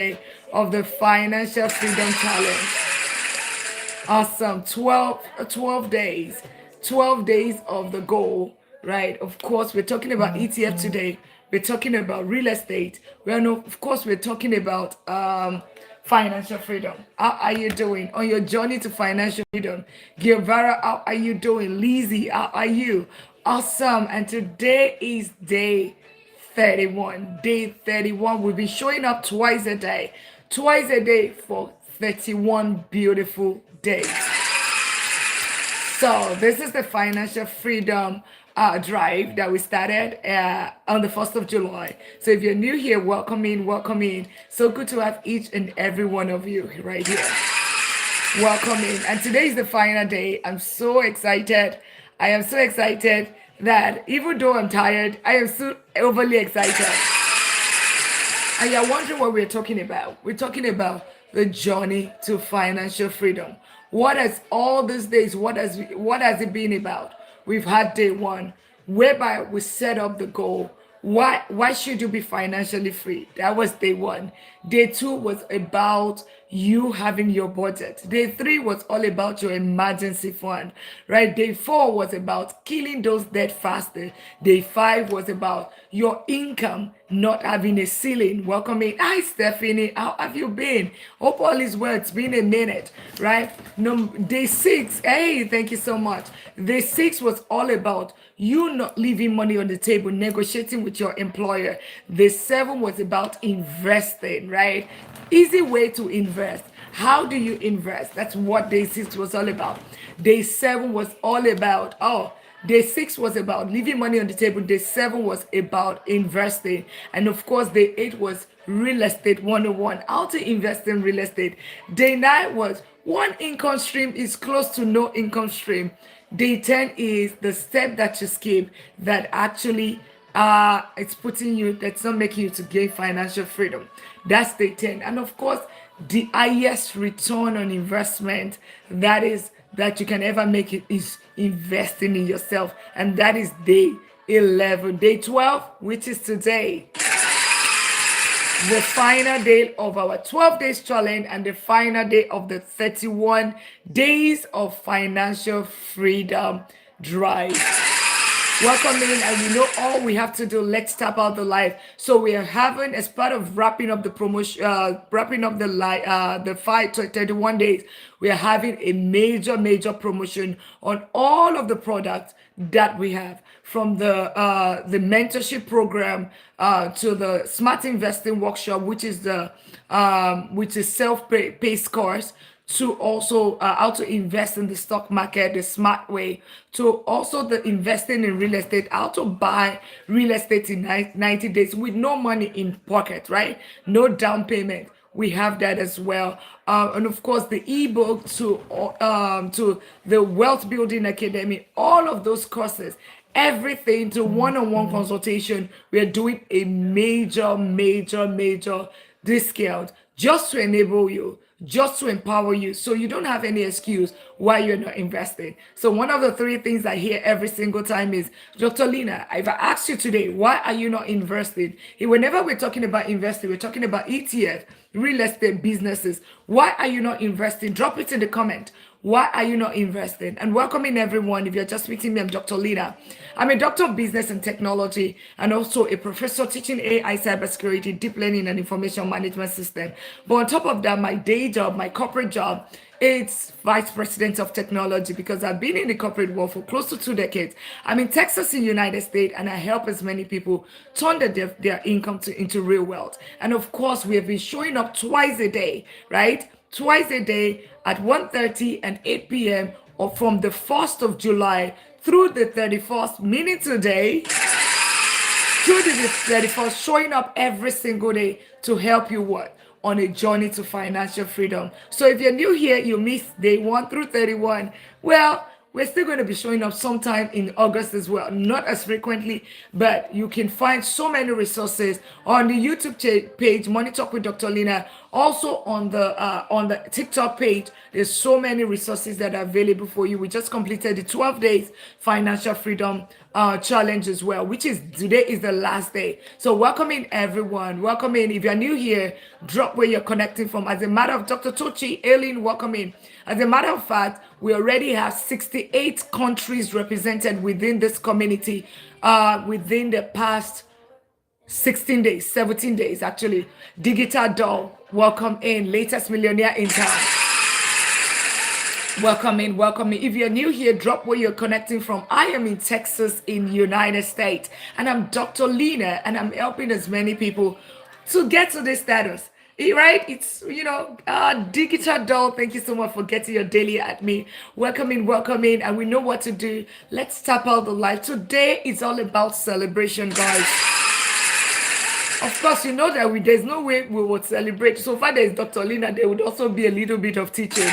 day of the Financial Freedom Challenge. Awesome. 12 days. 12 days of the goal, right? Of course, we're talking about ETF today. We're talking about real estate. Of course, we're talking about financial freedom. How are you doing on your journey to financial freedom? Guevara, how are you doing? Lizzie, how are you? Awesome. And today is day 31. Day 31. We'll be showing up twice a day. Twice a day for 31 beautiful days. So this is the financial freedom drive that we started on the 1st of July. So if you're new here, welcome in, welcome in. So good to have each and every one of you right here. Welcome in. And today is the final day. I'm so excited. I am so excited that even though I'm tired, I am so overly excited. And you're wondering what we're talking about. We're talking about the journey to financial freedom. What has all these days, what has it been about? We've had day one, whereby we set up the goal. Why should you be financially free? That was day one. Day two was about you having your budget. Day three was all about your emergency fund, right? Day four was about killing those debt faster. Day five was about your income not having a ceiling. Welcome in. Hi, Stephanie. How have you been? Hope all is well. It's been a minute, right? No, day six. Hey, thank you so much. Day six was all about you not leaving money on the table, negotiating with your employer. Day seven was about investing, right? Easy way to invest. How do you invest? That's what day six was all about. Day seven was all about, day six was about leaving money on the table. Day seven was about investing. And of course, day eight was real estate 101, how to invest in real estate. Day nine was one income stream is close to no income stream. Day 10 is the step that you skip that actually it's putting you, that's not making you to gain financial freedom. That's day 10. And of course, the highest return on investment that you can ever make it is investing in yourself. And that is day 11. Day 12, which is today, the final day of our 12 days challenge and the final day of the 31 days of financial freedom drive. Welcome in, and we know all we have to do. Let's tap out the live. So we are having, as part of wrapping up the promotion, wrapping up the 31 days, we are having a major promotion on all of the products that we have, from the mentorship program to the smart investing workshop, which is self-paced course, to also how to invest in the stock market the smart way, to also the investing in real estate, how to buy real estate in 90 days with no money in pocket, right? No down payment. We have that as well. And of course, the ebook to the Wealth Building Academy, all of those courses, everything to one-on-one consultation. We are doing a major discount just to enable you, just to empower you, so you don't have any excuse why you're not investing. So one of the three things I hear every single time is, Dr. Lina, if I ask you today, why are you not investing? Whenever we're talking about investing, we're talking about ETF, real estate, businesses. Why are you not investing? Drop it in the comment. Why are you not investing? And welcome in, everyone. If you're just meeting me, I'm Dr. Lina. I'm a doctor of business and technology, and also a professor teaching AI, cybersecurity, deep learning, and information management system. But on top of that, my day job, my corporate job, it's vice president of technology, because I've been in the corporate world for close to 2 decades. I'm in Texas, in the United States, and I help as many people turn their income into real wealth. And of course, we have been showing up twice a day, right? Twice a day at 1:30 and 8 p.m. or from the 1st of July through the 31st, meaning today, through the 31st, showing up every single day to help you what? On a journey to financial freedom. So if you're new here, you missed day 1 through 31. Well, we're still going to be showing up sometime in August as well. Not as frequently, but you can find so many resources on the YouTube page, Money Talk with Dr. Lina, Also on the TikTok page, there's so many resources that are available for you. We just completed the 12 days financial freedom challenge as well, which is today is the last day. So welcome in everyone. Welcome in. If you're new here, drop where you're connecting from. As a matter of Dr. Tochi, Aileen, welcome in. As a matter of fact, we already have 68 countries represented within this community within the past 16 days, 17 days actually. Digital Doll, welcome in. Latest millionaire in town. Welcome in, welcome in. If you're new here, drop where you're connecting from. I am in Texas in United States, and I'm Dr. Lina, and I'm helping as many people to get to this status. Right? It's, Digital Doll, thank you so much for getting your daily at me. Welcome in, and we know what to do. Let's tap out the light. Today is all about celebration, guys. Of course, you know that there's no way we would celebrate. So far, there's Dr. Lina. There would also be a little bit of teaching.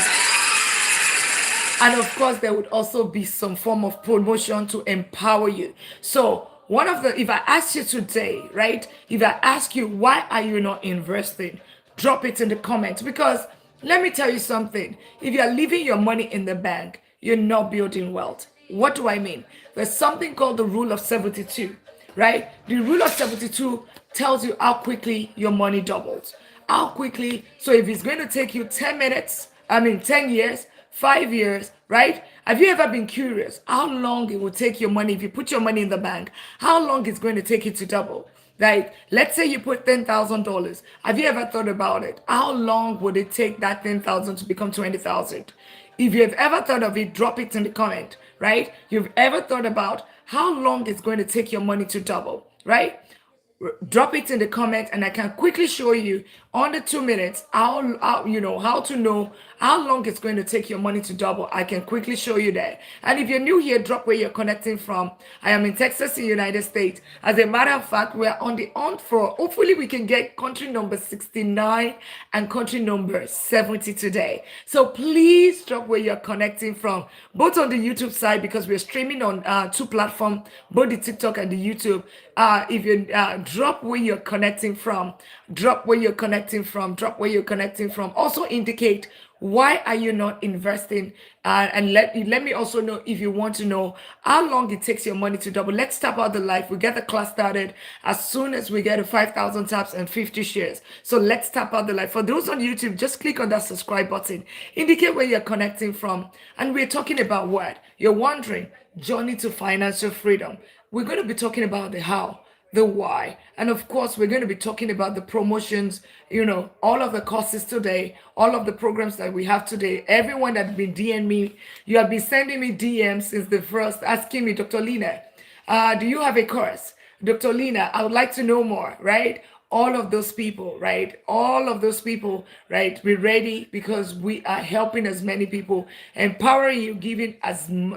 And of course, there would also be some form of promotion to empower you. So if I ask you today, right? If I ask you, why are you not investing? Drop it in the comments, because let me tell you something. If you're leaving your money in the bank, you're not building wealth. What do I mean? There's something called the rule of 72, right? The rule of 72 tells you how quickly your money doubles. How quickly. So if it's going to take you 10 years, 5 years, right? Have you ever been curious how long it will take your money if you put your money in the bank? How long it's going to take you to double? Like, let's say you put $10,000. Have you ever thought about it? How long would it take that 10,000 to become 20,000? If you've ever thought of it, drop it in the comment, right? You've ever thought about how long it's going to take your money to double, right? Drop it in the comment, and I can quickly show you under 2 minutes how to know how long it's going to take your money to double. I can quickly show you that. And if you're new here, drop where you're connecting from. I am in Texas, in the United States. As a matter of fact, we're on the hunt for, hopefully we can get country number 69 and country number 70 today. So please drop where you're connecting from, both on the YouTube side, because we're streaming on 2 platforms, both the TikTok and the YouTube. If you drop where you're connecting from, also indicate why are you not investing, and let me also know if you want to know how long it takes your money to double. Let's tap out the live. We get the class started as soon as we get to 5,000 taps and 50 shares. So let's tap out the live. For those on YouTube, just click on that subscribe button, indicate where you're connecting from, and we're talking about what you're wondering. Journey to financial freedom. We're going to be talking about the how, the why, and of course we're going to be talking about the promotions, all of the courses today, all of the programs that we have today. Everyone that's been DMing me, you have been sending me DMs since the first, asking me, Dr. Lina, do you have a course? Dr. Lina, I would like to know more, right? All of those people, right? We're ready, because we are helping as many people, empowering you, giving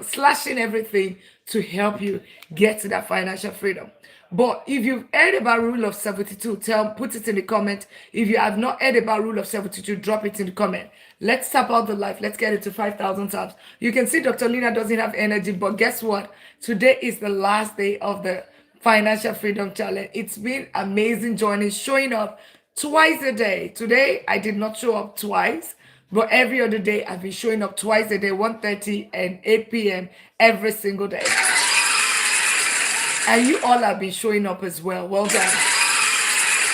slashing everything to help you get to that financial freedom. But if you've heard about rule of 72, put it in the comment. If you have not heard about rule of 72, drop it in the comment. Let's tap out the life. Let's get it to 5,000 taps. You can see Dr. Lina doesn't have energy, but guess what? Today is the last day of the Financial Freedom Challenge. It's been amazing joining, showing up twice a day. Today, I did not show up twice, but every other day, I've been showing up twice a day, 1:30 and 8 p.m. every single day. And you all have been showing up as well. Well done.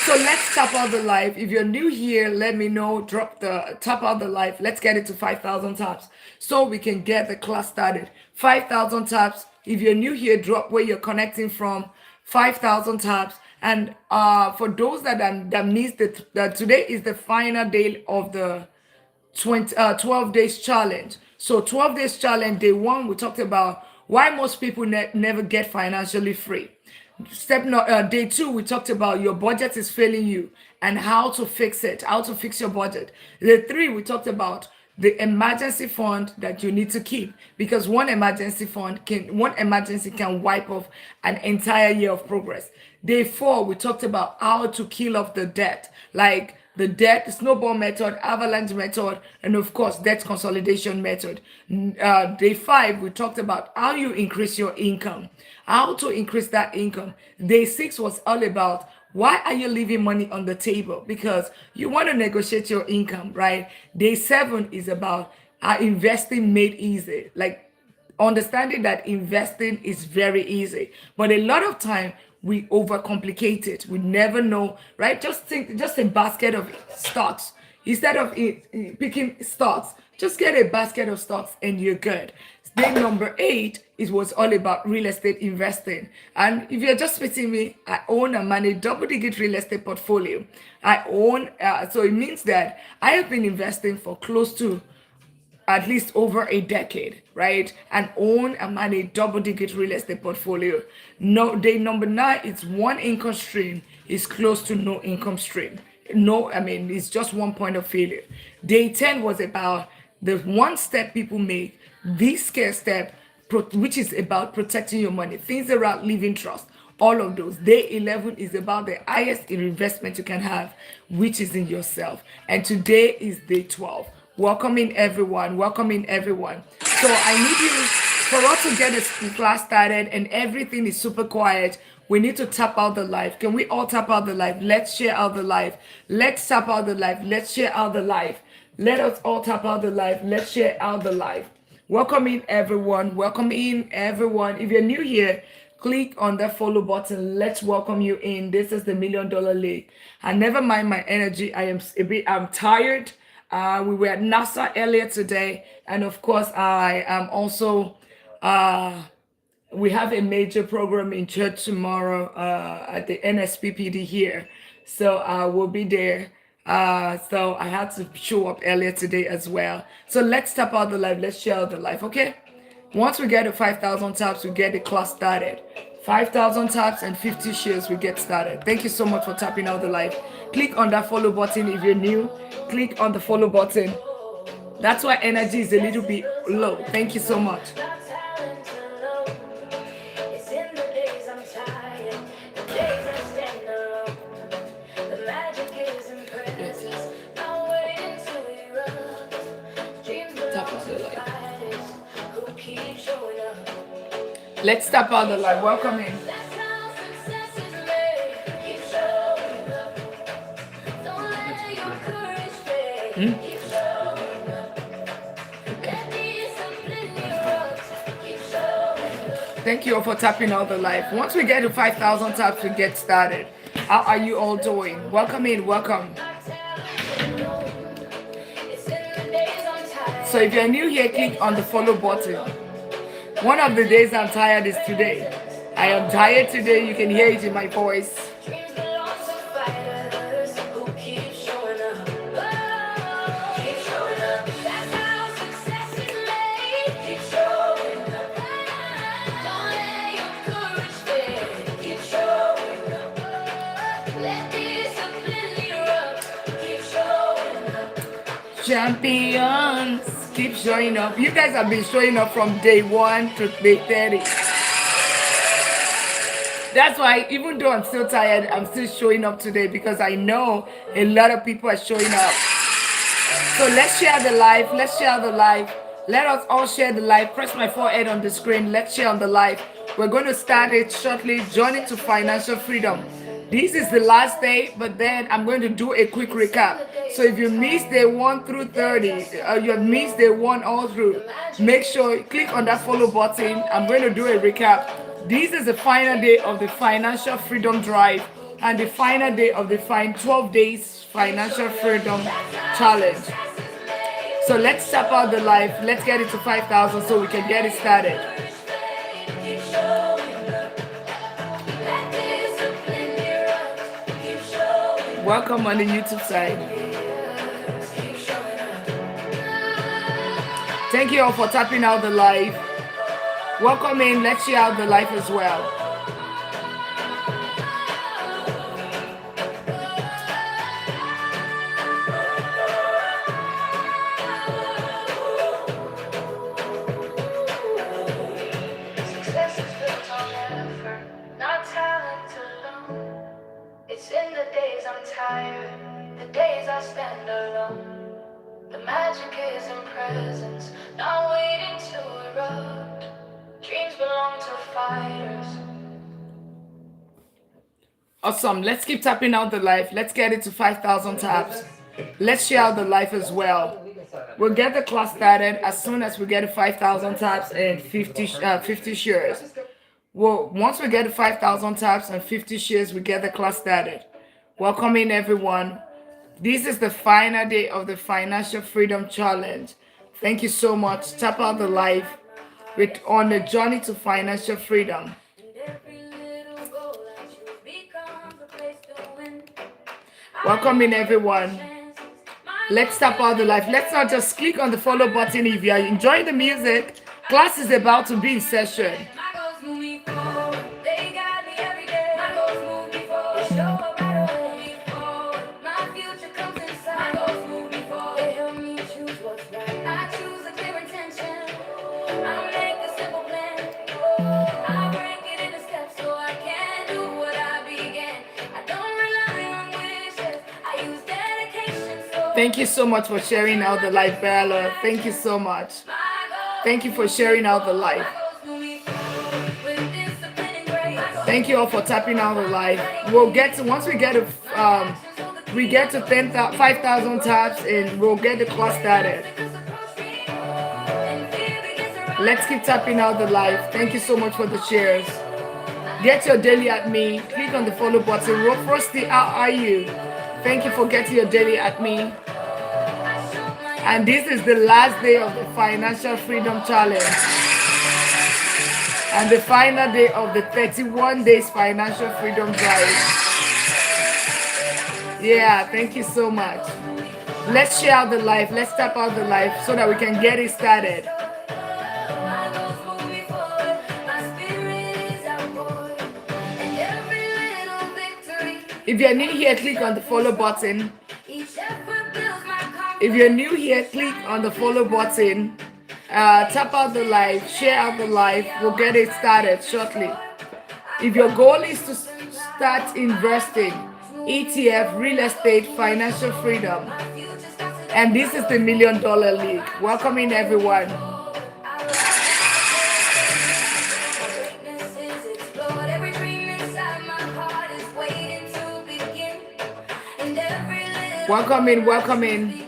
So let's tap out the live. If you're new here, let me know. Tap out the live. Let's get it to 5,000 taps so we can get the class started. 5,000 taps. If you're new here, drop where you're connecting from. 5,000 taps. And for those that missed it, that today is the final day of the 12 days challenge. So 12 days challenge, day 1, we talked about why most people never get financially free. Day 2, we talked about your budget is failing you and how to fix it, how to fix your budget. Day 3, we talked about the emergency fund that you need to keep, because one emergency can wipe off an entire year of progress. Day 4, we talked about how to kill off the debt, like the debt snowball method, avalanche method, and of course debt consolidation method. Day 5, we talked about how you increase your income, how to increase that income. Day 6 was all about Why are you leaving money on the table? Because you want to negotiate your income, right? Day 7 is about investing made easy. Like understanding that investing is very easy, but a lot of time we overcomplicate it. We never know, right? Just think, just a basket of stocks instead of picking stocks. Just get a basket of stocks and you're good. Then number 8 is what's all about real estate investing. And if you're just meeting me, I own and manage double-digit real estate portfolio. I own, so it means that I have been investing for close to at least over a decade, right? And own and manage double-digit real estate portfolio. No, day number 9 is one income stream is close to no income stream. No, I mean it's just one point of failure. Day 10 was about the one step people make, this scare step, which is about protecting your money, things around living trust, all of those. Day 11 is about the highest investment you can have, which is in yourself. And today is day 12. Welcoming everyone, welcoming everyone. So I need you, for us to get this class started and everything is super quiet, we need to tap out the life. Can we all tap out the life? Let's share out the life. Let's tap out the life. Let's share out the life. Let us all tap out the life. Let's share out the life. Welcome in everyone. Welcome in everyone. If you're new here, click on that follow button. Let's welcome you in. This is the $1,000,000 League. And never mind my energy. I'm tired. We were at NASA earlier today, and of course, I am also. We have a major program in church tomorrow at the NSPPD here, so I will be there. So I had to show up earlier today as well. So let's tap out the life. Let's share the life, okay? Once we get to 5,000 taps, we get the class started. 5,000 taps and 50 shares, we get started. Thank you so much for tapping out the live. Click on that follow button if you're new. Click on the follow button. That's why energy is a little bit low. Thank you so much. Tap out the light. Let's tap out the light. Welcome in. Thank you all for tapping out the live. Once we get to 5,000 taps, we get started. How are you all doing? Welcome in, welcome. So if you're new here, click on the follow button. One of the days I'm tired is today. I am tired today. You can hear it in my voice. Champions, keep showing up. You guys have been showing up from day 1 to day 30. That's why, even though I'm still tired, I'm still showing up today because I know a lot of people are showing up. So let's share the live. Let's share the live. Let us all share the live. Press my forehead on the screen. Let's share on the live. We're going to start it shortly. Journey to financial freedom. This is the last day, but then I'm going to do a quick recap. So if you missed day 1 through 30, you have missed day 1 all through, make sure you click on that follow button. I'm going to do a recap. This is the final day of the financial freedom drive and the final day of the 12 days financial freedom challenge. So let's tap out the live. Let's get it to 5,000 so we can get it started. Welcome on the YouTube side. Thank you all for tapping out the live. Welcome in. Let's share out the live as well. Success is built on effort, not talent alone. It's in the days I'm tired, the days I stand alone. The magic is in presence, not waiting to erupt. Dreams belong to fighters. Awesome. Let's keep tapping out the life. Let's get it to 5,000 taps. Let's share out the life as well. We'll get the class started as soon as we get to 5,000 taps and 50 shares. Well, once we get to 5,000 taps and 50 shares, we get the class started. Welcome in, everyone. This is the final day of the Financial Freedom Challenge. Thank you so much. Tap out the life. We're on the journey to financial freedom. Welcome in, everyone. Let's tap out the life. Let's not just click on the follow button if you are enjoying the music. Class is about to be in session. Thank you so much for sharing out the life, Bella. Thank you so much. Thank you for sharing out the life. Thank you all for tapping out the life. We'll get to, once we get to 5,000 taps, and we'll get the class started. Let's keep tapping out the life. Thank you so much for the shares. Get your daily at me. Click on the follow button. Frosty, how are you? Thank you for getting your daily at me. And this is the last day of the Financial Freedom Challenge. And the final day of the 31 days Financial Freedom Drive. Yeah, thank you so much. Let's share out the life. Let's tap out the life so that we can get it started. If you're new here, click on the follow button. If you're new here, click on the follow button. Tap out the live, share out the live. We'll get it started shortly. If your goal is to start investing, ETF, real estate, financial freedom, and this is the $1 Million League. Welcome in, everyone. Welcome in, welcome in.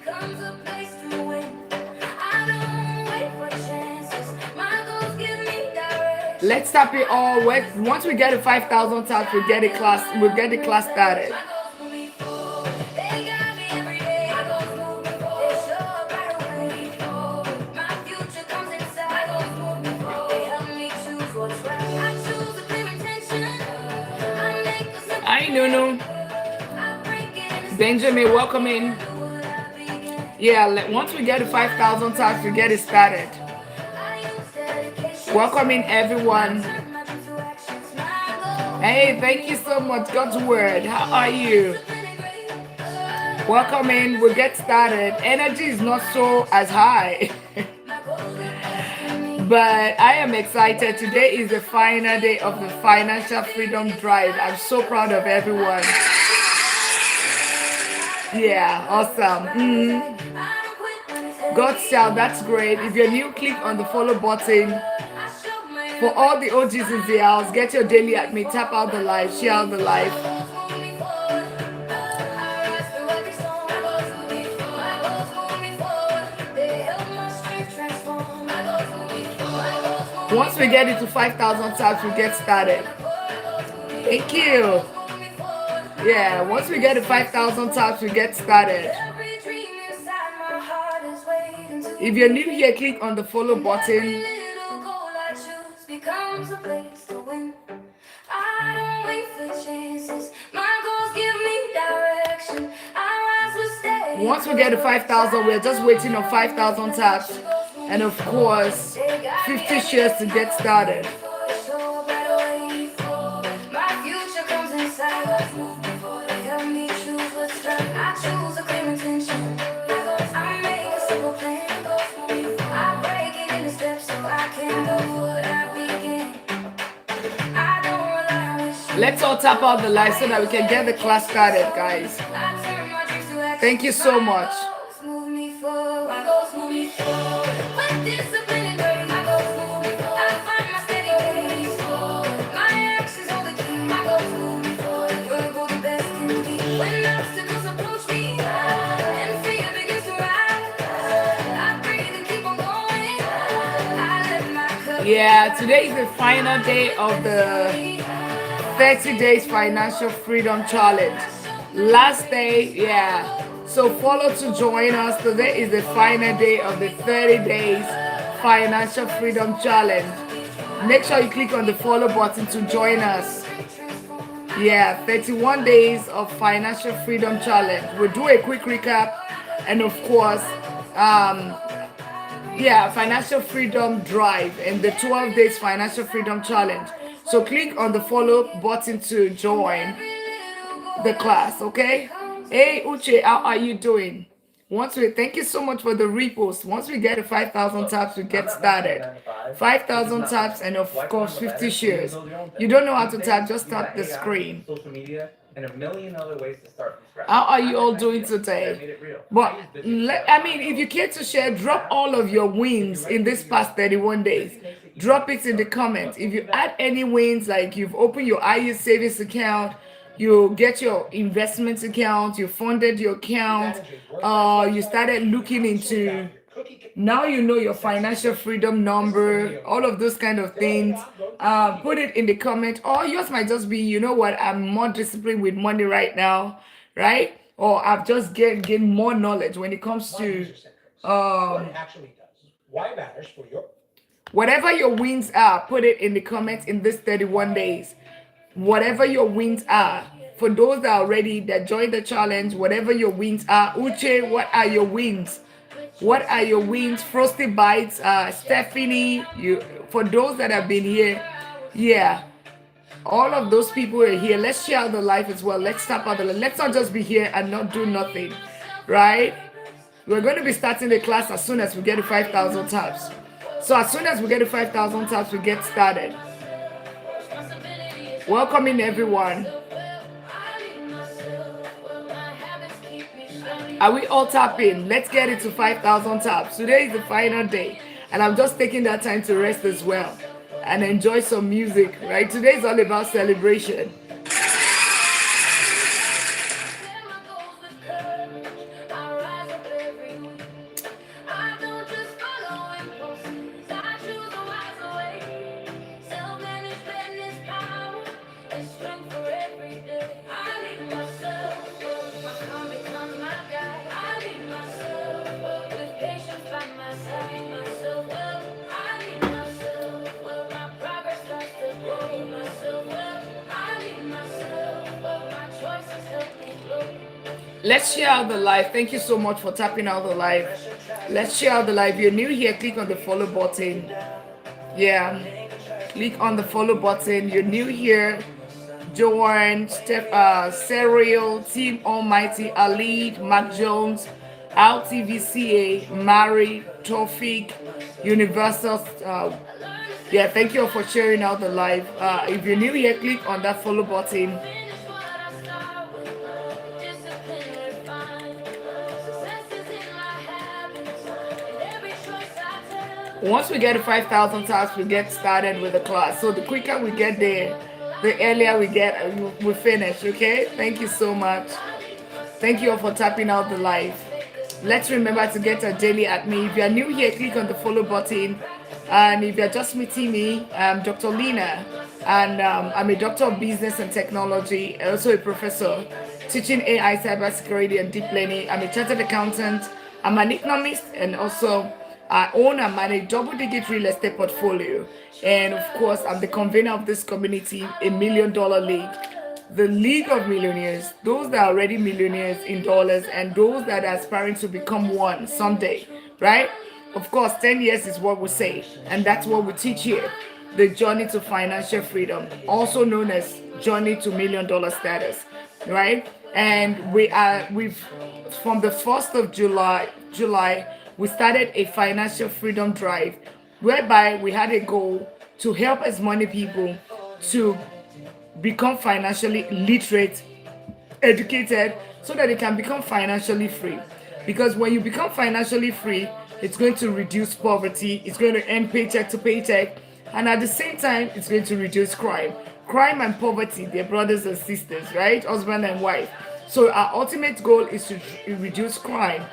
Let's tap it all. Once we get to 5,000 taps, we'll get the class started. Hi, Nunu. Benjamin, welcome in. Yeah, once we get to 5,000 taps, we get it started. Welcome in, everyone. Hey, thank you so much. God's word. How are you? Welcome in. We'll get started. Energy is not so as high. But I am excited. Today is the final day of the Financial Freedom Drive. I'm so proud of everyone. Yeah, awesome. God's child, that's great. If you're new, click on the follow button. For all the OGs in the house, get your daily at me, tap out the live, share out the live. Once we get into 5,000 taps, we get started. Thank you. Yeah, once we get to 5,000 taps, we get started. If you're new here, click on the follow button. Becomes a place to win. I don't wait for chances. My goals give me direction. I rise with steady. Once we get to 5,000, we're just waiting on 5,000 taps. And of course, 50 shares to get started. My future comes inside. Help me choose what's right. I choose a clear intention. I make a simple plan. I break it into steps so I can do what I Let's all tap out the light so that we can get the class started, guys. Thank you so much. Yeah, today is the final day of the 30 days financial freedom challenge. Last day, yeah. So follow to join us. Today is the final day of the 30 days financial freedom challenge. Make sure you click on the follow button to join us. Yeah, 31 days of financial freedom challenge. We'll do a quick recap and of course, um, yeah, financial freedom drive and the 12 days financial freedom challenge. So click on the follow button to join the class, okay? Hey Uche, how are you doing? Once we thank you so much for the repost. Once we get to 5,000 taps, we get started. 5,000 taps and of course 50 shares. You don't know how to tap, just tap the screen. Social media and a million other ways to start from scratch. How are you all doing today? But I mean, if you care to share, drop all of your wins in this past 31 days. Drop it in the comments. If you add any wins, like you've opened your IU savings account, you get your investment account, you funded your account, you started looking into, now you know your financial freedom number, all of those kind of things. Put it in the comment, or yours might just be, you know what, I'm more disciplined with money right now, right? Or I've just gained more knowledge when it comes to whatever your wins are. Put it in the comments in this 31 days. Whatever your wins are, for those that are ready, that join the challenge, whatever your wins are. Uche, what are your wins? What are your wins? Frosty Bites, Stephanie, you, for those that have been here, yeah, all of those people are here. Let's share the life as well. Let's tap out the life. Let's not just be here and not do nothing, right? We're going to be starting the class as soon as we get to 5,000 taps. So as soon as we get to 5,000 taps, we get started. Welcoming everyone. Are we all tapping? Let's get it to 5,000 taps. Today is the final day, and I'm just taking that time to rest as well and enjoy some music, right? Today is all about celebration. Let's share out the live. Thank you so much for tapping out the live. Let's share out the live. If you're new here, click on the follow button. Yeah, click on the follow button. You're new here, join Serial, Team Almighty, Alid, Mac Jones, LTVCA, Mary, Tofik, Universal. Yeah, thank you all for sharing out the live. If you're new here, click on that follow button. Once we get to 5,000 taps, we get started with the class. So the quicker we get there, the earlier we finish, okay? Thank you so much. Thank you all for tapping out the live. Let's remember to get a daily at me. If you are new here, click on the follow button. And if you're just meeting me, I'm Dr. Lina, and I'm a doctor of business and technology, also a professor teaching AI, cybersecurity, and deep learning. I'm a chartered accountant. I'm an economist, and also I own and manage double-digit real estate portfolio. And of course, I'm the convener of this community, a $1 Million League. The League of Millionaires, those that are already millionaires in dollars and those that are aspiring to become one someday, right? Of course, 10 years is what we say, and that's what we teach here. The journey to financial freedom, also known as journey to $1 million status, right? And we've from the 1st of July, we started a financial freedom drive whereby we had a goal to help as many people to become financially literate, educated, so that they can become financially free. Because when you become financially free, it's going to reduce poverty, it's going to end paycheck to paycheck, and at the same time, it's going to reduce crime. Crime and poverty, they're brothers and sisters, right? Husband and wife. So our ultimate goal is to reduce crime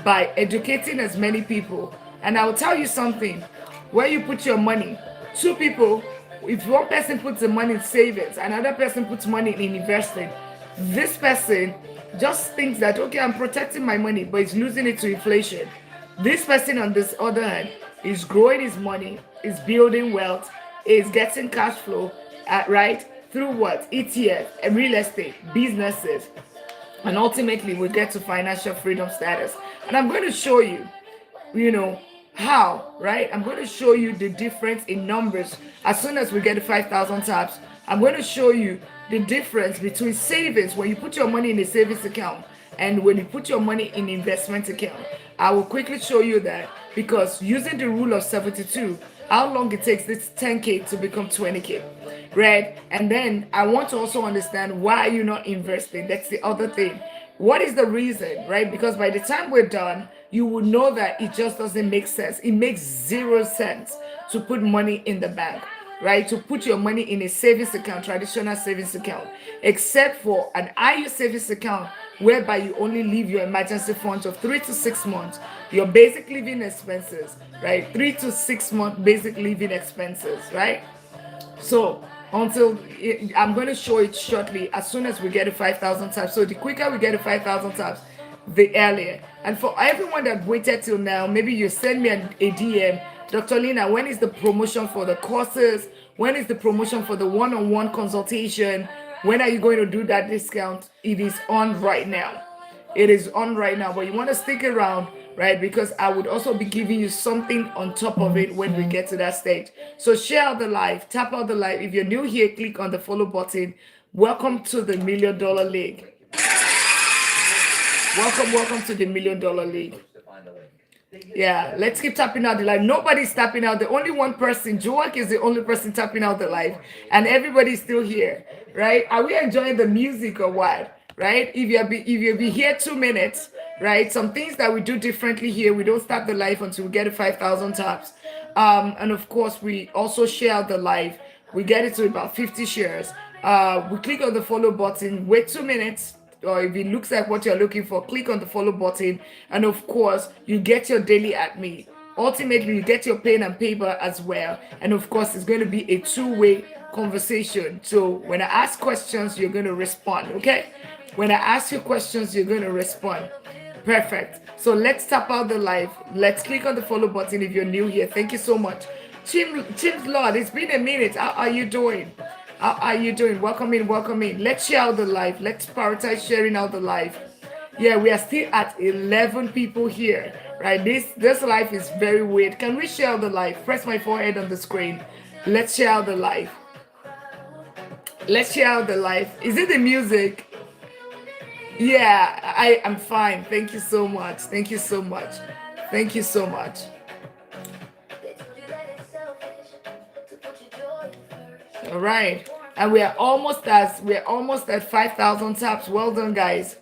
by educating as many people. And I'll tell you something, where you put your money, Two people, if one person puts the money in savings, another person puts money in investing, this person just thinks that, okay, I'm protecting my money, but he's losing it to inflation. This person, on this other hand, is growing his money, is building wealth, is getting cash flow, right? Through what? ETF, and real estate, businesses, and ultimately we get to financial freedom status. And I'm going to show you, you know how, right? I'm going to show you the difference in numbers as soon as we get to 5,000 taps. I'm going to show you the difference between savings when you put your money in a savings account and when you put your money in investment account. I will quickly show you that, because using the rule of 72, how long it takes this 10k to become 20k, right? And then I want to also understand why you're not investing. That's the other thing. What is the reason, right? Because by the time we're done, you will know that it just doesn't make sense. It makes zero sense to put money in the bank, right? To put your money in a savings account, traditional savings account, except for an IU savings account, whereby you only leave your emergency funds of 3 to 6 months, your basic living expenses, right? 3 to 6 month basic living expenses, right? So I'm going to show it shortly as soon as we get to 5,000 taps. So the quicker we get to 5,000 taps, the earlier. And for everyone that waited till now, maybe you send me a DM, Dr. Lina, when is the promotion for the courses? When is the promotion for the one-on-one consultation? When are you going to do that discount? It is on right now. It is on right now, but you want to stick around, right? Because I would also be giving you something on top of it when we get to that stage. So share out the live, tap out the live. If you're new here, click on the follow button. Welcome to the $1 Million League. Welcome to the $1 Million League. Yeah, let's keep tapping out the live. Nobody's tapping out. The only one person, Joak, is the only person tapping out the live, and everybody's still here, right? Are we enjoying the music or what? Right? If you be here 2 minutes, right? Some things that we do differently here. We don't start the live until we get to 5,000 taps, and of course we also share the live. We get it to about 50 shares. We click on the follow button. Wait 2 minutes. Or if it looks like what you're looking for, click on the follow button, and of course you get your daily at me. Ultimately you get your pen and paper as well, and of course it's going to be a two-way conversation. So when I ask questions, you're going to respond. Okay, when I ask you questions, you're going to respond. Perfect. So let's tap out the live. Let's click on the follow button if you're new here. Thank you so much. Chim's Lord, it's been a minute. How are you doing? How are you doing? Welcome in, welcome in. Let's share out the live. Let's prioritize sharing out the live. Yeah, we are still at 11 people here, right? This live is very weird. Can we share out the live? Press my forehead on the screen. Let's share out the live. Let's share out the live. Is it the music? Yeah, I am fine. Thank you so much. Thank you so much. Thank you so much. All right, and we're almost at 5,000 taps. Well done, guys.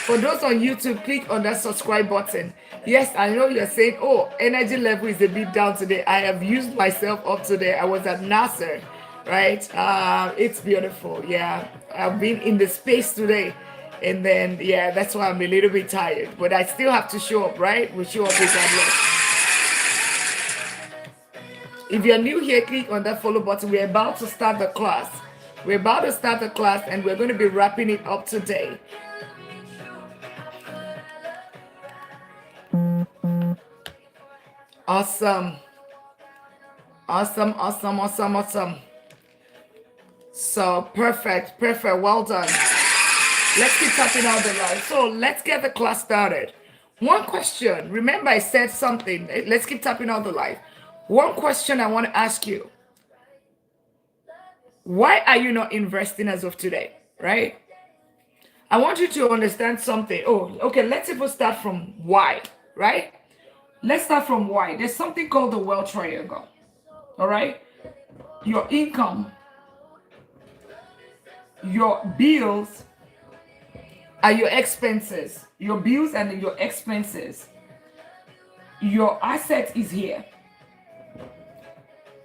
For those on YouTube, click on that subscribe button. Yes, I know you're saying, oh, energy level is a bit down today. I have used myself up today. I was at Nasser, right? It's beautiful. Yeah, I've been in the space today, and then yeah, that's why I'm a little bit tired. But I still have to show up, right? We show up regardless. If you're new here, click on that follow button. We're about to start the class. We're about to start the class, and we're going to be wrapping it up today. Awesome. Awesome, awesome, awesome, awesome. So perfect, perfect. Well done. Let's keep tapping out the live. So let's get the class started. One question. Remember, I said something. Let's keep tapping out the live. One question I want to ask you. Why are you not investing as of today, right? I want you to understand something. Oh, okay, let's even start from why, right? Let's start from why. There's something called the wealth triangle, all right? Your income, your bills, and your expenses. Your bills and your expenses. Your asset is here.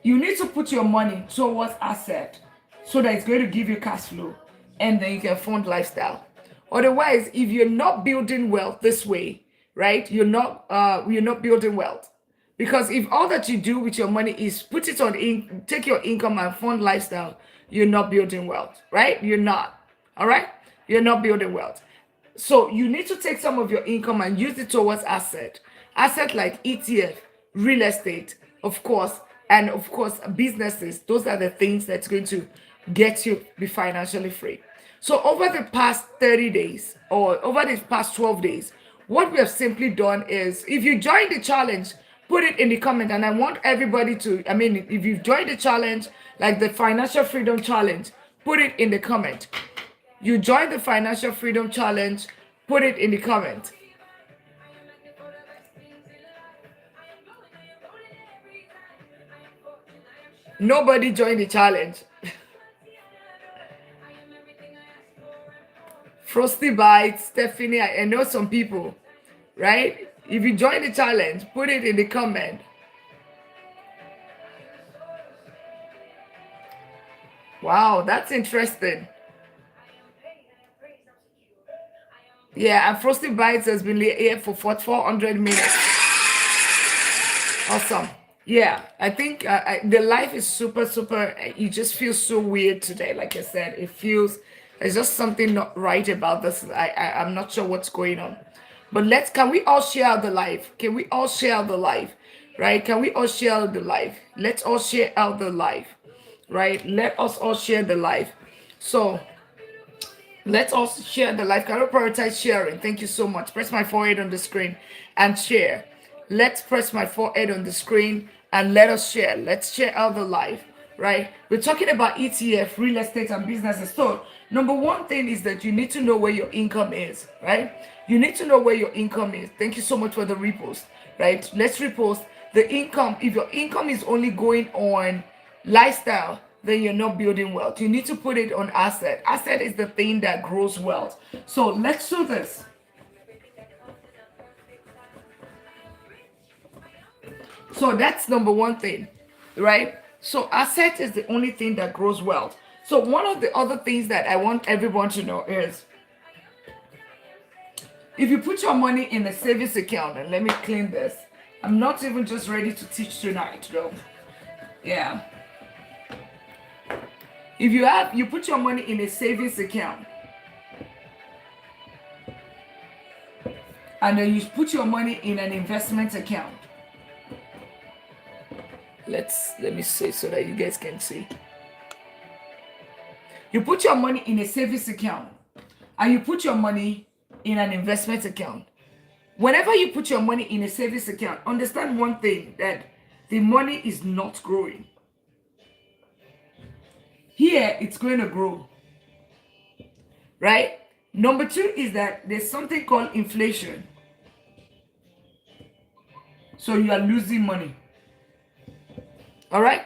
You need to put your money towards asset so that it's going to give you cash flow, and then you can fund lifestyle. Otherwise, if you're not building wealth this way, right? You're not building wealth. Because if all that you do with your money is put it on take your income and fund lifestyle, you're not building wealth, right? You're not. All right? You're not building wealth. So you need to take some of your income and use it towards asset like ETF, real estate, of course, and of course businesses. Those are the things that's going to get you be financially free. So over the past 30 days or over the past 12 days, what we have simply done is, if you join the challenge, put it in the comment. And I want everybody to, I mean, if you've joined the challenge, like the financial freedom challenge, put it in the comment. You join the financial freedom challenge, put it in the comment. Nobody joined the challenge. Frosty Bites, Stephanie, I know some people, right? If you join the challenge, put it in the comment. Wow, that's interesting. Yeah, and Frosty Bites has been here for 400 minutes. Awesome. Yeah, I think the life is super, super. You just feel so weird today. Like I said, it feels there's just something not right about this. I'm not sure what's going on. But can we all share the life? Can we all share the life? Right? Can we all share the life? Let's all share out the life. Right? Let us all share the life. So let's also share the life. Can we prioritize sharing? Thank you so much. Press my forehead on the screen and share. Let's press my forehead on the screen and let us share. Let's share out the life, right? We're talking about ETF, real estate, and businesses. So, number one thing is that you need to know where your income is, right? You need to know where your income is. Thank you so much for the repost, right? Let's repost the income. If your income is only going on lifestyle, then you're not building wealth. You need to put it on asset. Asset is the thing that grows wealth. So let's do this. So that's number one thing, right? So asset is the only thing that grows wealth. So one of the other things that I want everyone to know is, if you put your money in a savings account, and let me clean this. I'm not even just ready to teach tonight, though. Yeah. If you put your money in a savings account, and then you put your money in an investment account. Let me say so that you guys can see. You put your money in a savings account and you put your money in an investment account. Whenever you put your money in a savings account, understand one thing, that the money is not growing. Here, it's going to grow, right? Number two is that there's something called inflation. So you are losing money. All right?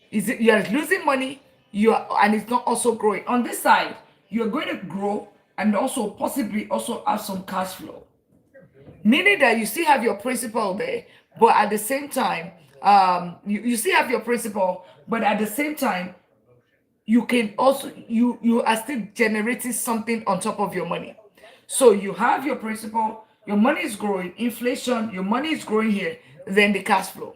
You are losing money, and it's not also growing. On this side, you're going to grow and also possibly also have some cash flow. Meaning that you still have your principal there, but at the same time, you still have your principal, but at the same time, you can also you are still generating something on top of your money. So you have your principal, your money is growing, inflation, your money is growing here, then the cash flow,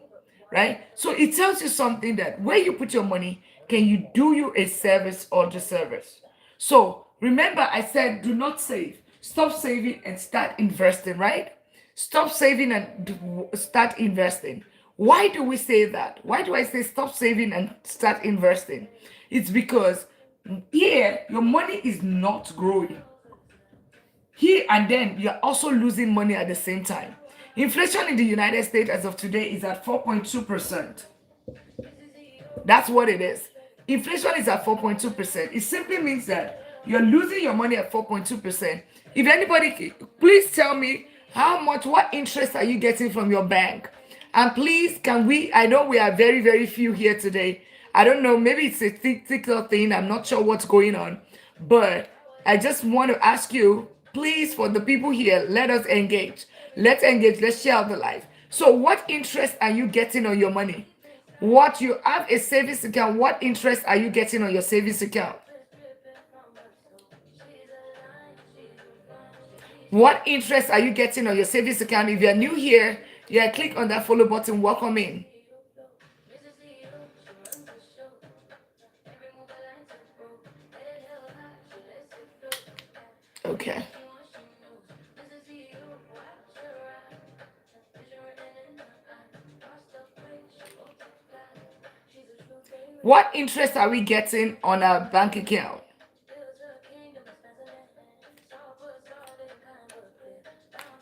right? So it tells you something, that where you put your money, can you do you a service or disservice? So remember, I said do not save. Stop saving and start investing, right? Stop saving and start investing. Why do we say that? Why do I say stop saving and start investing? It's because here your money is not growing. Here and then you're also losing money at the same time. Inflation in the United States as of today is at 4.2%. That's what it is. Inflation is at 4.2%. It simply means that you're losing your money at 4.2%. If anybody, please tell me what interest are you getting from your bank? And please, I know we are very, very few here today. I don't know, maybe it's a TikTok thing. I'm not sure what's going on. But I just want to ask you, please, for the people here, let us engage. Let's engage. Let's share the life. So what interest are you getting on your money? What you have a savings account, what interest are you getting on your savings account? What interest are you getting on your savings account? If you're new here, yeah, click on that follow button. Welcome in. Okay. What interest are we getting on our bank account?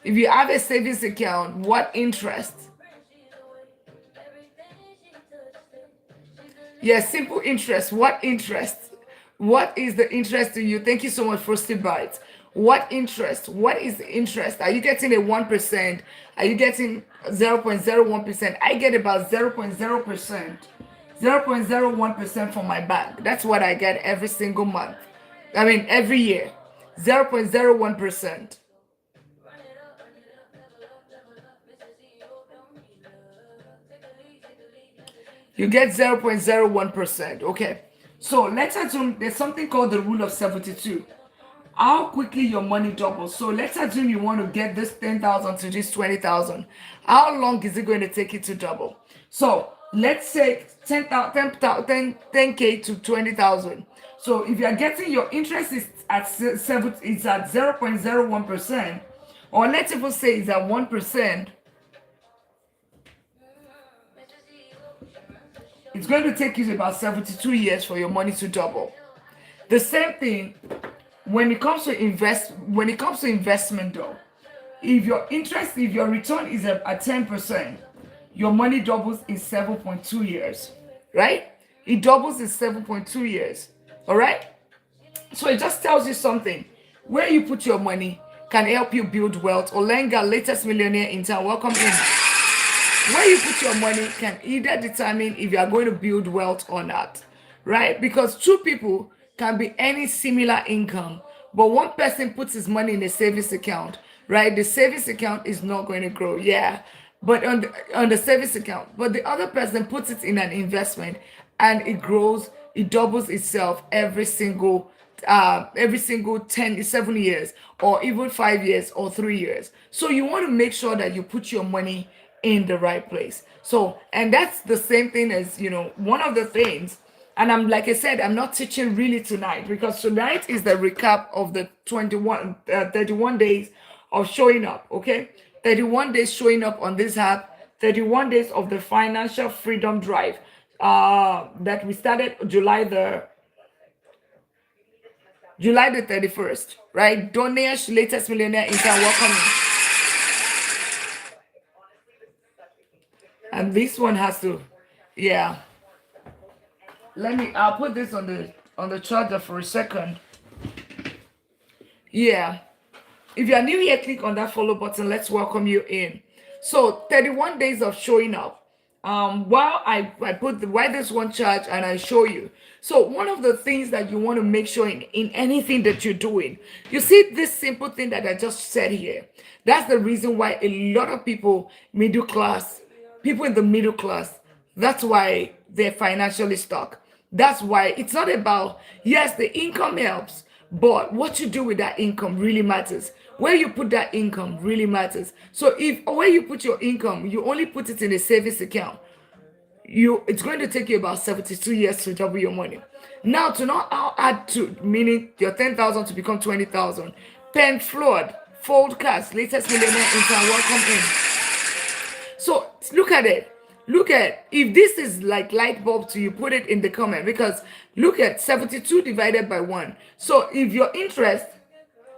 If you have a savings account, what interest? Yes, simple interest. What interest? What is the interest to you? Thank you so much, Frosty Bites. What interest? What is the interest? Are you getting a 1%? Are you getting 0.01%? I get about 0.0%. 0.01% from my bank. That's what I get every single month. I mean, every year. 0.01%. You get 0.01%. Okay. So let's assume there's something called the rule of 72. How quickly your money doubles. So let's assume you want to get this 10,000 to this 20,000. How long is it going to take it to double? So let's say 10K to 20,000. So if you are getting your interest is at 0.01%, or let's even say it's at 1%, it's going to take you about 72 years for your money to double. The same thing when it comes to investment though. If your return is at 10%, your money doubles in 7.2 years, right? It doubles in 7.2 years. All right? So it just tells you something. Where you put your money can help you build wealth. Olenga, latest millionaire in town, welcome in. Where you put your money can either determine if you are going to build wealth or not, right? Because two people can be earning similar income, but one person puts his money in a savings account, right? The savings account is not going to grow, yeah, but on the savings account, but the other person puts it in an investment and it grows, it doubles itself every single 7 years, or even 5 years or 3 years. So you want to make sure that you put your money in the right place. So, and that's the same thing as, one of the things, and I'm, like I said, I'm not teaching really tonight, because tonight is the recap of the 31 days of showing up. Okay, 31 days showing up on this app, 31 days of the financial freedom drive that we started July the 31st, right? Donesh, latest millionaire in town, welcome. And this one has to, yeah. I'll put this on the charger for a second. Yeah. If you are new here, click on that follow button. Let's welcome you in. So 31 days of showing up. While I put why this one charge and I show you. So one of the things that you want to make sure in anything that you're doing, you see this simple thing that I just said here. That's the reason why a lot of people, people in the middle class, that's why they're financially stuck. That's why it's not about, yes, the income helps, but what you do with that income really matters. Where you put that income really matters. So if where you put your income, you only put it in a savings account, it's going to take you about 72 years to double your money. Now, to not add to, meaning your 10,000 to become 20,000. Pen Flood, Fold Cast, latest millionaire in town, welcome in. So look at it. Look at, if this is like light bulb to you, put it in the comment, because look at 72 divided by 1. So if your interest,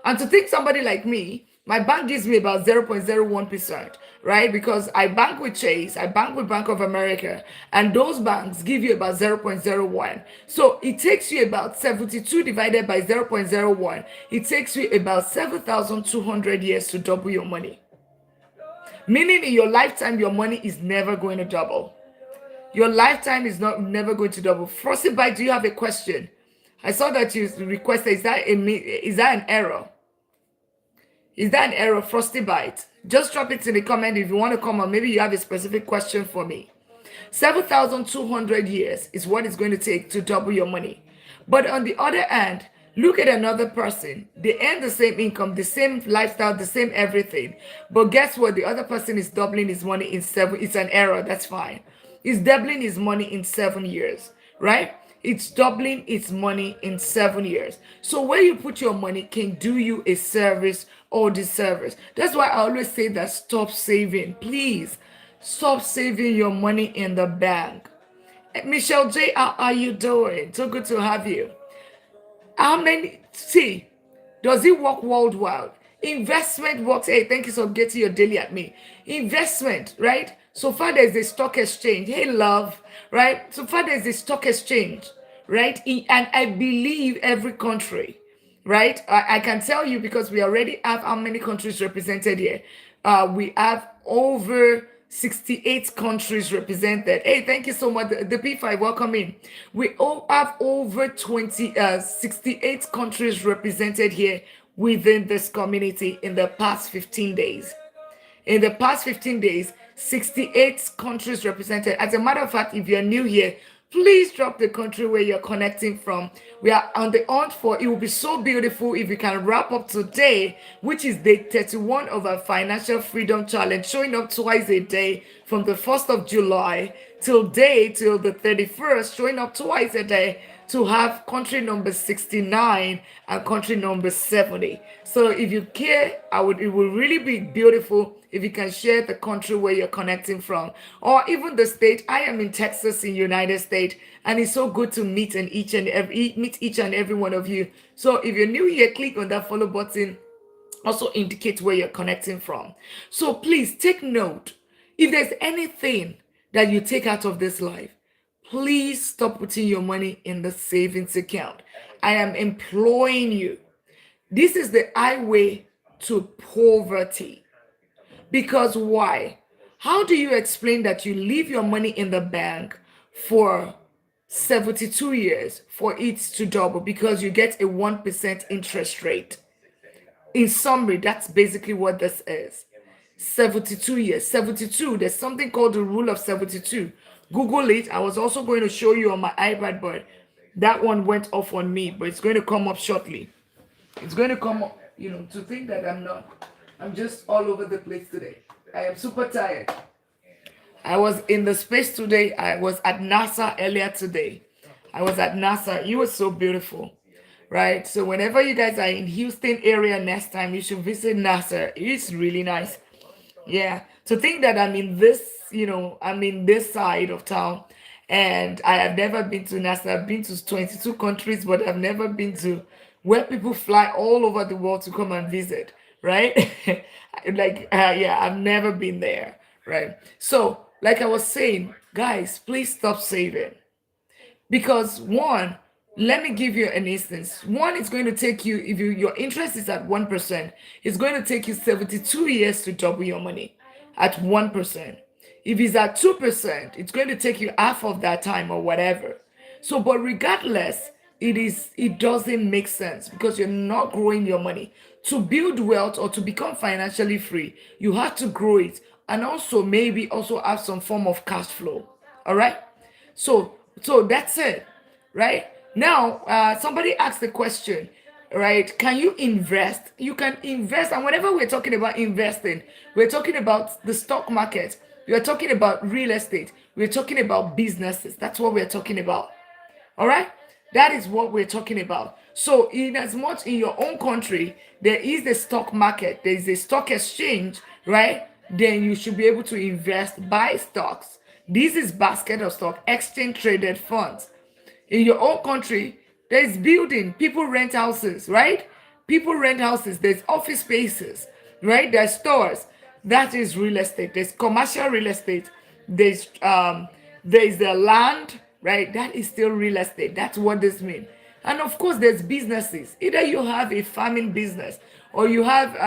and to think somebody like me, my bank gives me about 0.01%, right? Because I bank with Chase, I bank with Bank of America, and those banks give you about 0.01. So it takes you about 72 divided by 0.01. It takes you about 7,200 years to double your money. Meaning in your lifetime, your money is never going to double. Your lifetime is never going to double. Frosty Bite, do you have a question? I saw that you requested. Is that an error? Is that an error, Frosty Bite? Just drop it in the comment if you want to come on. Maybe you have a specific question for me. 7,200 years is what it's going to take to double your money. But on the other hand, Look at another person. They earn the same income, the same lifestyle, the same everything. But guess what? The other person is doubling his money in 7. It's an error. That's fine. He's doubling his money in 7 years, right? It's doubling its money in 7 years. So where you put your money can do you a service or disservice. That's why I always say that stop saving. Please stop saving your money in the bank. Michelle J, how are you doing? So good to have you. How many? See, does it work worldwide? Investment works. Hey, thank you for getting your daily at me. Investment, right? So far, there's a stock exchange. Hey, love, right? So far, there's a stock exchange, right? And I believe every country, right? I can tell you because we already have how many countries represented here. We have over 68 countries represented. Hey, thank you so much. The P5, welcome in. We all have over 68 countries represented here within this community in the past 15 days. In the past 15 days, 68 countries represented. As a matter of fact, if you're new here, please drop the country where you're connecting from. We are on the hunt for, it will be so beautiful if we can wrap up today, which is day 31 of our Financial Freedom Challenge, showing up twice a day from the 1st of July till the 31st, showing up twice a day to have country number 69 and country number 70. So if you care, it would really be beautiful if you can share the country where you're connecting from, or even the state. I am in Texas in United States, and it's so good to meet each and every one of you. So if you're new here, click on that follow button. Also indicate where you're connecting from. So please take note. If there's anything that you take out of this life, please stop putting your money in the savings account. I am imploring you. This is the highway to poverty. Because why? How do you explain that you leave your money in the bank for 72 years for it to double because you get a 1% interest rate? In summary, that's basically what this is. 72 years. 72, there's something called the rule of 72. Google it. I was also going to show you on my iPad, but that one went off on me, but it's going to come up shortly. It's going to come up, to think that I'm just all over the place today. I am super tired. I was in the space today. I was at NASA earlier today. I was at NASA. It was so beautiful, right? So whenever you guys are in Houston area next time, you should visit NASA. It's really nice. Yeah. To think that I'm in this side of town, and I have never been to NASA. I've been to 22 countries, but I've never been to where people fly all over the world to come and visit, right? Yeah, I've never been there, right? So, like I was saying, guys, please stop saving. Because one, let me give you an instance. One, it's going to take you, if your interest is at 1%, it's going to take you 72 years to double your money at 1%. If it's at 2%, it's going to take you half of that time or whatever. So, but regardless, it doesn't make sense because you're not growing your money. To build wealth or to become financially free, you have to grow it and also maybe also have some form of cash flow. All right. So that's it, right? Now, somebody asked the question, right? Can you invest? You can invest, and whenever we're talking about investing, we're talking about the stock market. We're talking about real estate. We're talking about businesses. That's what we're talking about. All right? That is what we're talking about. So, in as much in your own country, there is the stock market, there is a stock exchange, right? Then you should be able to invest, buy stocks. This is basket of stock, exchange traded funds. In your own country, there's building, people rent houses, right? People rent houses, there's office spaces, right? There's stores. That is real estate. There's commercial real estate. There's the land, right? That is still real estate. That's what this means. And of course, there's businesses. Either you have a farming business, or you have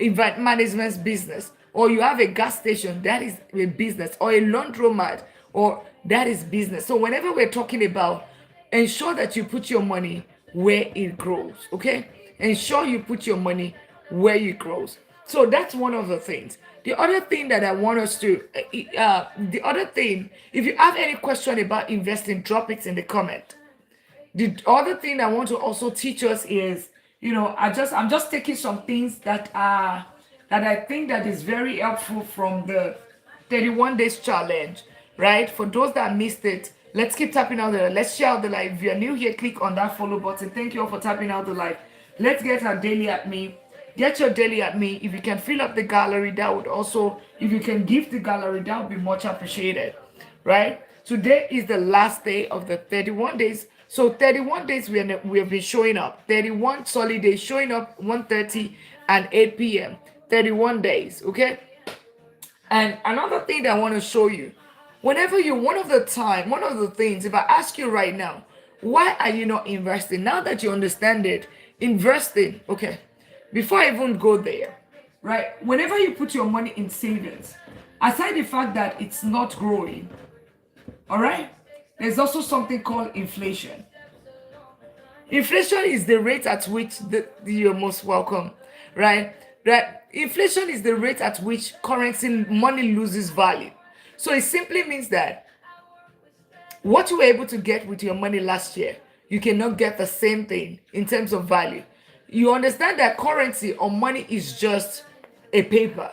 event management business, or you have a gas station. That is a business, or a laundromat, or that is business. So whenever we're talking about, ensure that you put your money where it grows. Okay, ensure you put your money where it grows. So that's one of the things. The other thing that I want us to, the other thing, if you have any question about investing, drop it in the comment. The other thing I want to also teach us is, I'm just taking some things that I think that is very helpful from the 31 days challenge, right? For those that missed it, let's keep tapping out the, let's share out the live. If you're new here, click on that follow button. Thank you all for tapping out the live. Let's get our daily at me. Get your daily at me. If you can fill up the gallery, that would also, if you can give the gallery, that would be much appreciated, right? Today is the last day of the 31 days. So 31 days we have been showing up. 31 solid days showing up 1:30 and 8 p.m. 31 days, okay? And another thing that I want to show you, whenever you, one of the things, if I ask you right now, why are you not investing? Now that you understand it, investing, okay, before I even go there, right? Whenever you put your money in savings, aside the fact that it's not growing, all right, there's also something called inflation. Inflation is the rate at which you're most welcome, right? Right. Inflation is the rate at which currency money loses value. So it simply means that what you were able to get with your money last year, you cannot get the same thing in terms of value. You understand that currency or money is just a paper.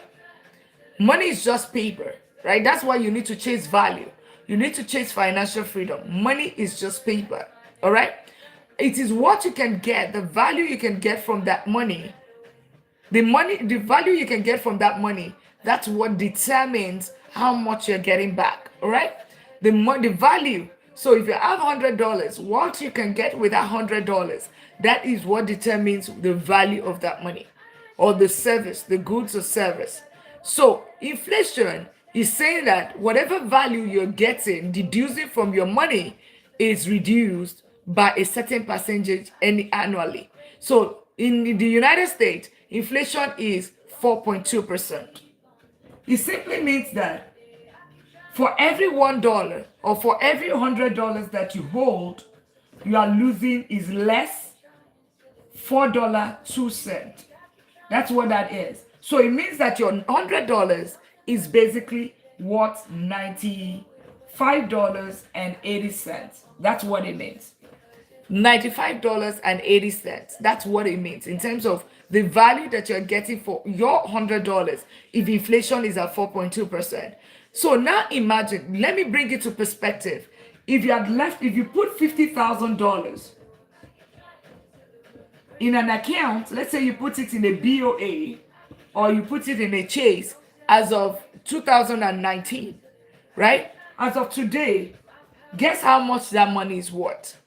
Money is just paper, right? That's why you need to chase value. You need to chase financial freedom. Money is just paper, all right? It is what you can get, the value you can get from that money. The value you can get from that money, that's what determines how much you're getting back, all right? The value. So if you have $100, what you can get with $100, that is what determines the value of that money or the service, the goods or service. So inflation is saying that whatever value you're getting, deducing from your money, is reduced by a certain percentage annually. So in the United States, inflation is 4.2%. It simply means that for every $1 or for every $100 that you hold, you are losing is less $4.02. That's what that is. So it means that your $100 is basically worth $95.80. That's what it means. $95.80. That's what it means in terms of the value that you're getting for your $100 if inflation is at 4.2%. So now imagine, let me bring it to perspective. If you put $50,000 in an account, let's say you put it in a BOA or you put it in a Chase as of 2019, right? As of today, guess how much that money is worth?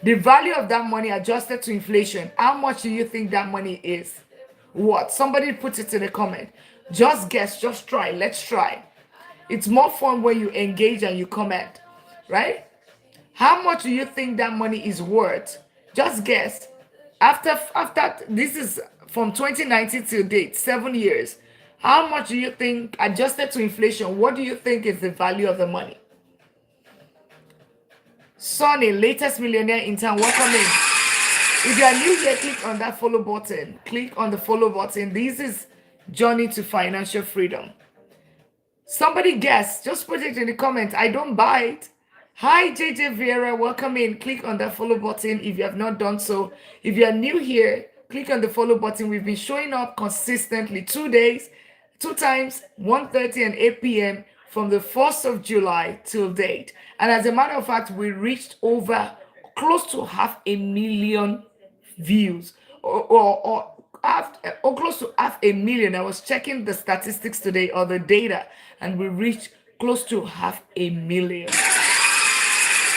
The value of that money adjusted to inflation, how much do you think that money is worth? Somebody put it in the comment. Just guess, just try, let's try. It's more fun when you engage and you comment, right? How much do you think that money is worth? Just guess. After this is from 2019 till date, 7 years. How much do you think, adjusted to inflation, what do you think is the value of the money? Sonny, latest millionaire in town, welcome in. If you are new here, click on that follow button. Click on the follow button. This is Journey to Financial Freedom. Somebody guess, just put it in the comments. I don't buy it. Hi, JJ Vieira, welcome in. Click on that follow button if you have not done so. If you are new here, click on the follow button. We've been showing up consistently 2 days, 2 times, 1:30 and 8 p.m. from the 1st of July till date. And as a matter of fact, we reached over close to 500,000 views or close to 500,000. I was checking the statistics today or the data, and we reached close to 500,000.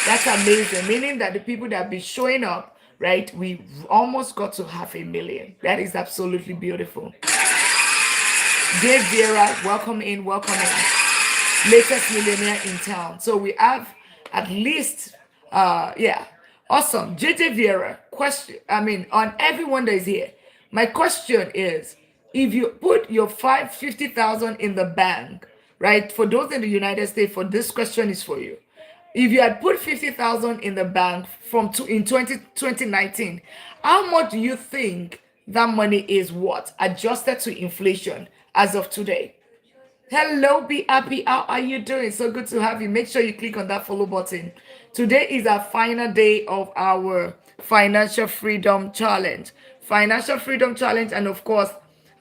That's amazing, meaning that the people that have been showing up, right, we almost got to 500,000. That is absolutely beautiful. Dave Vieira, welcome in, welcome in. Latest millionaire in town. So we have at least, awesome. JJ Vieira, question, on everyone that is here, my question is, if you put your 50,000 in the bank, right, for those in the United States, for this question is for you. If you had put 50,000 in the bank in 2019, how much do you think that money is worth adjusted to inflation as of today? Hello, Be Happy. How are you doing? So good to have you. Make sure you click on that follow button Today is our final day of our financial freedom challenge. Financial freedom challenge, and of course,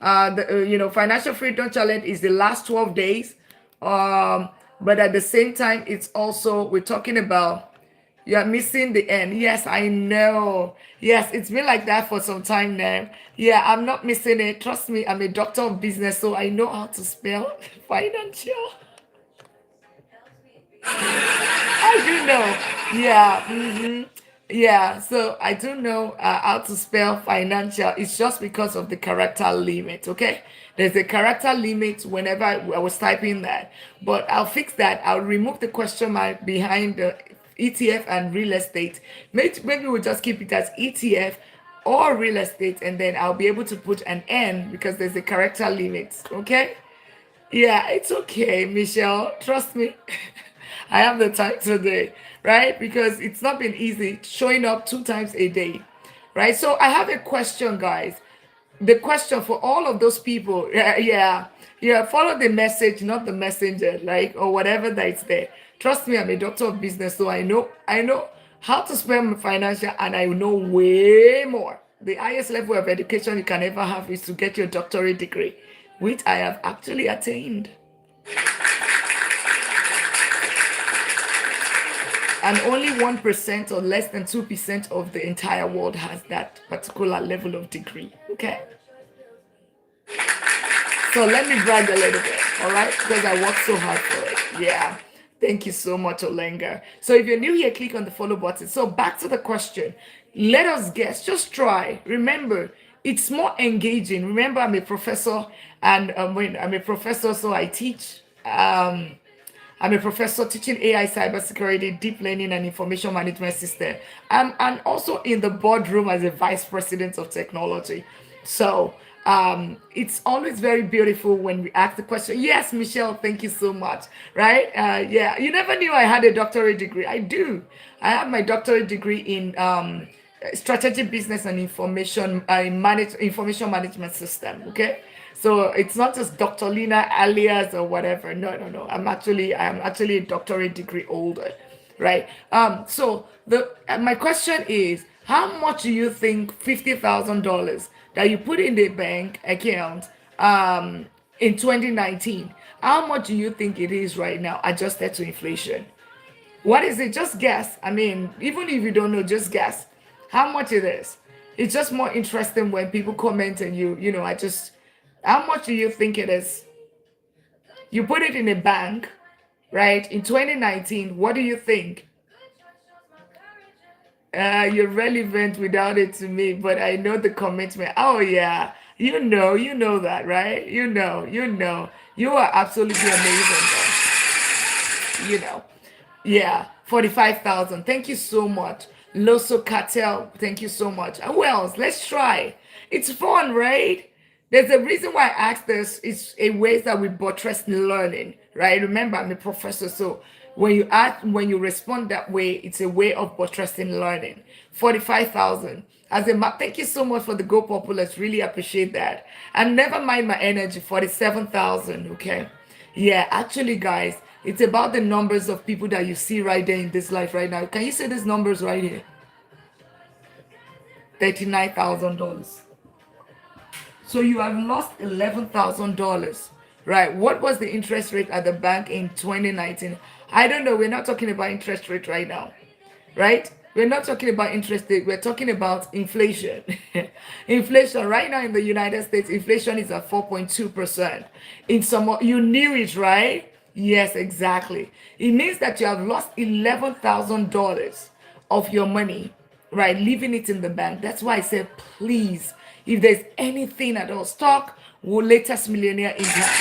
financial freedom challenge is the last 12 days. But at the same time, it's also we're talking about you're missing the end. Yes, I know. Yes, it's been like that for some time now. Yeah, I'm not missing it. Trust me, I'm a doctor of business, so I know how to spell financial. I do know. Yeah. Yeah. So I do know how to spell financial. It's just because of the character limit. Okay. There's a character limit whenever I was typing that. But I'll fix that. I'll remove the question mark behind the ETF and real estate. Maybe we'll just keep it as ETF or real estate, and then I'll be able to put an N because there's a character limit. Okay. Yeah, it's okay, Michelle. Trust me. I have the time today, right? Because it's not been easy showing up 2 times a day, right? So I have a question, guys. The question for all of those people, yeah, follow the message, not the messenger, like or whatever that's there. Trust me, I'm a doctor of business, so I know how to spell my financial, and I know way more. The highest level of education you can ever have is to get your doctorate degree, which I have actually attained. And only 1% or less than 2% of the entire world has that particular level of degree. Okay. So let me brag a little bit, all right? Because I worked so hard for it. Yeah. Thank you so much, Olenga. So if you're new here, click on the follow button. So back to the question. Let us guess. Just try. Remember, it's more engaging. Remember, I'm a professor, and when I'm a professor, so I teach. I'm a professor teaching AI, cybersecurity, deep learning, and information management system. And also in the boardroom as a vice president of technology. So it's always very beautiful when we ask the question. Yes, Michelle, thank you so much. Right? Yeah, you never knew I had a doctorate degree. I do. I have my doctorate degree in strategic business and information management system. Okay. So it's not just Dr. Lina alias or whatever. No, no, no. I'm actually a doctorate degree holder, right? So the my question is, how much do you think $50,000 that you put in the bank account in 2019? How much do you think it is right now, adjusted to inflation? What is it? Just guess. I mean, even if you don't know, just guess how much it is. It's just more interesting when people comment and how much do you think it is? You put it in a bank, right? In 2019, what do you think? You're relevant without it to me, but I know the commitment. Oh yeah, you know that, right? You are absolutely amazing, though. Yeah, 45,000. Thank you so much. Loso Cartel, thank you so much. And who else? Let's try. It's fun, right? There's a reason why I asked this. It's a ways that we buttress learning, right? Remember, I'm a professor, so when you respond that way, it's a way of buttressing learning. 45,000. Thank you so much for the Go Populars. Really appreciate that. And never mind my energy, 47,000. Okay. Yeah, actually, guys, it's about the numbers of people that you see right there in this life right now. Can you see these numbers right here? $39,000. So you have lost $11,000, right? What was the interest rate at the bank in 2019? I don't know. We're not talking about interest rate right now, right? We're not talking about interest rate. We're talking about inflation. Inflation right now in the United States, inflation is at 4.2%. In some, you knew it, right? Yes, exactly. It means that you have lost $11,000 of your money, right? Leaving it in the bank. That's why I said, please, if there's anything at all, stock will latest millionaire income.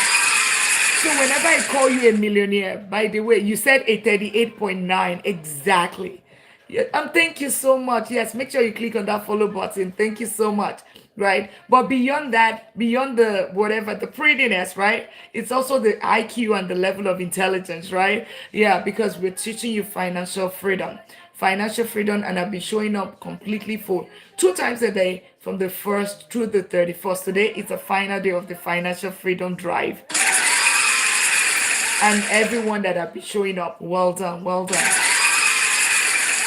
So whenever I call you a millionaire, by the way, you said a 38.9 exactly. Yeah, thank you so much. Yes, make sure you click on that follow button. Thank you so much. Right. But beyond that, beyond the whatever, the prettiness, right? It's also the IQ and the level of intelligence, right? Yeah, because we're teaching you financial freedom. Financial freedom, and I'll be showing up completely for 2 times a day from the 1st through the 31st. Today is the final day of the financial freedom drive. And everyone that have been showing up, well done, well done.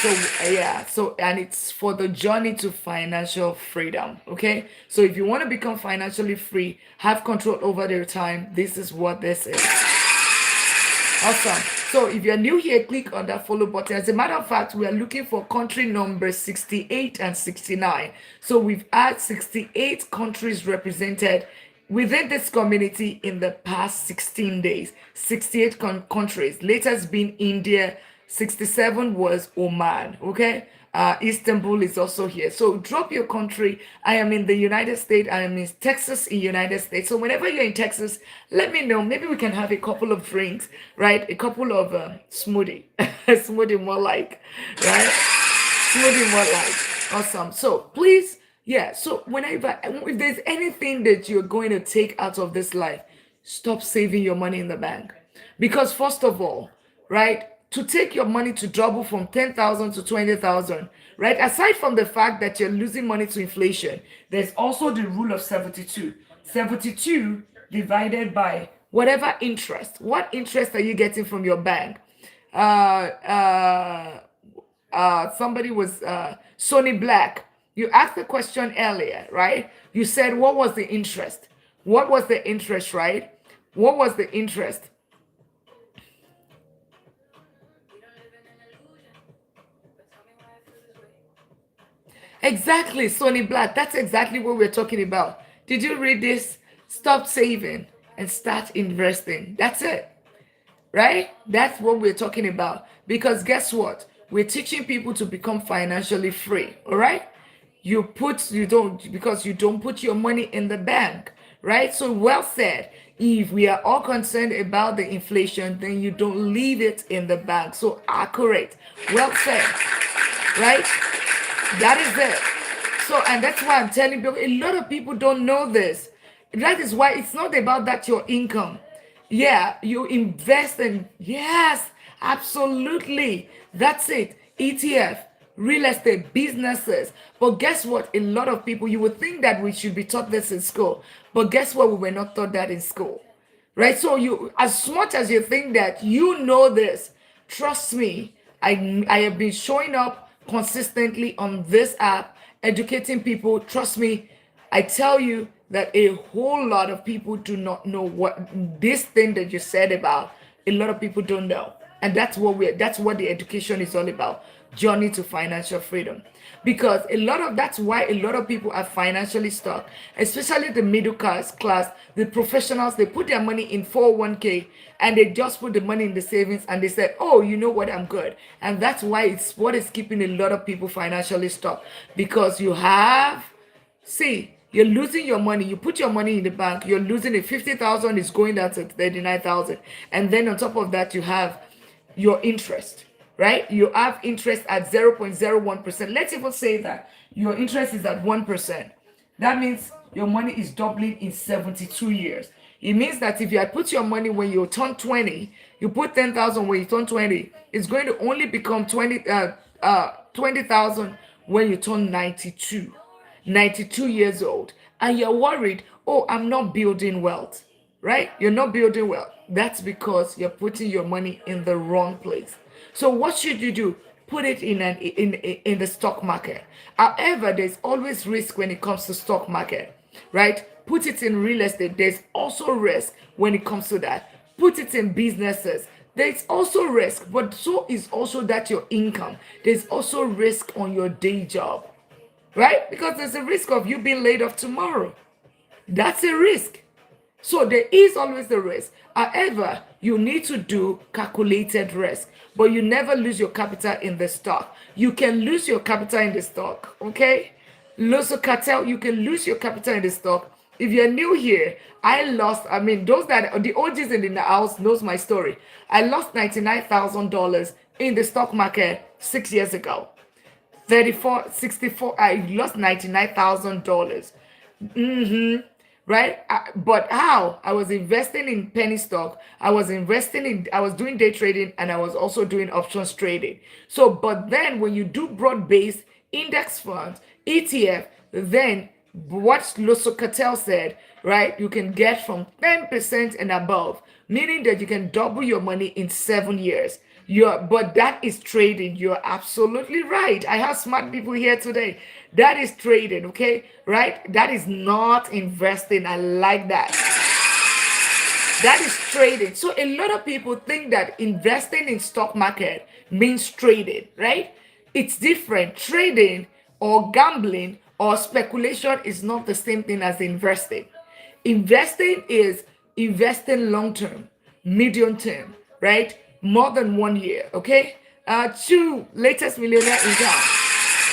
So yeah, so and it's for the journey to financial freedom. Okay, so if you want to become financially free, have control over your time, this is what this is. Awesome. So if you're new here, click on that follow button. As a matter of fact, we are looking for country number 68 and 69. So we've had 68 countries represented within this community in the past 16 days. 68 countries. Latest being India. 67 was Oman. Okay. Istanbul is also here. So drop your country. I am in the United States. I am in Texas, in United States. So whenever you're in Texas, let me know. Maybe we can have a couple of drinks, right? A couple of smoothie, smoothie more like, right? Smoothie more like. Awesome. So please, yeah. So whenever, if there's anything that you're going to take out of this life, stop saving your money in the bank. Because first of all, right, to take your money to double from 10,000 to 20,000, right? Aside from the fact that you're losing money to inflation, there's also the rule of 72. 72 divided by whatever interest. What interest are you getting from your bank? Uh, uh, Somebody was Sony Black. You asked the question earlier, right? You said, what was the interest? What was the interest, right? What was the interest? Exactly, Sony Black. That's exactly what we're talking about. Did you read this? Stop saving and start investing. That's it, right? That's what we're talking about. Because guess what? We're teaching people to become financially free, all right? You don't, because you don't put your money in the bank, right? So well said. If we are all concerned about the inflation, then you don't leave it in the bank. So accurate. Well said, right? That is it. So, and that's why I'm telling people, a lot of people don't know this. That is why it's not about that your income. Yeah, you invest in, yes, absolutely. That's it. ETF, real estate, businesses. But guess what? A lot of people, you would think that we should be taught this in school. But guess what? We were not taught that in school, right? So you, as much as you think that you know this, trust me, I have been showing up consistently on this app, educating people. Trust me, I tell you that a whole lot of people do not know what this thing that you said about. A lot of people don't know, and that's what the education is all about. Journey to financial freedom, because that's why a lot of people are financially stuck, especially the middle class, the professionals. They put their money in 401k and they just put the money in the savings and they said, oh, you know what, I'm good. And that's why it's what is keeping a lot of people financially stuck, because you have, see, you're losing your money. You put your money in the bank, you're losing it. 50,000 is going down to 39,000. And then on top of that, you have your interest, right? You have interest at 0.01%. Let's even say that your interest is at 1%. That means your money is doubling in 72 years. It means that if you had put your money when you turn 20, you put 10,000 when you turn 20, it's going to only become 20,000 when you turn 92 years old. And you're worried, oh, I'm not building wealth, right? You're not building wealth. That's because you're putting your money in the wrong place. So what should you do? Put it in the stock market. However, there's always risk when it comes to stock market, right? Put it in real estate. There's also risk when it comes to that. Put it in businesses. There's also risk, but so is also that your income. There's also risk on your day job, right? Because there's a risk of you being laid off tomorrow. That's a risk. So there is always the risk. However, you need to do calculated risk, but you never lose your capital in the stock. You can lose your capital in the stock, okay? Lose a cartel, you can lose your capital in the stock. If you're new here, those that the OGs in the house knows my story. I lost $99,000 in the stock market 6 years ago. 34, I lost $99,000. Right? But how? I was investing in penny stock. I was doing day trading, and I was also doing options trading. So, but then when you do broad-based index funds, ETF, then what Loso Cartel said, right? You can get from 10% and above, meaning that you can double your money in 7 years. But that is trading. You're absolutely right. I have smart people here today. That is trading, okay? Right? That is not investing. I like that. That is trading. So a lot of people think that investing in stock market means trading, right? It's different. Trading or gambling or speculation is not the same thing as investing. Investing is investing long term, medium term, right? More than 1 year, okay? Two latest millionaire in town.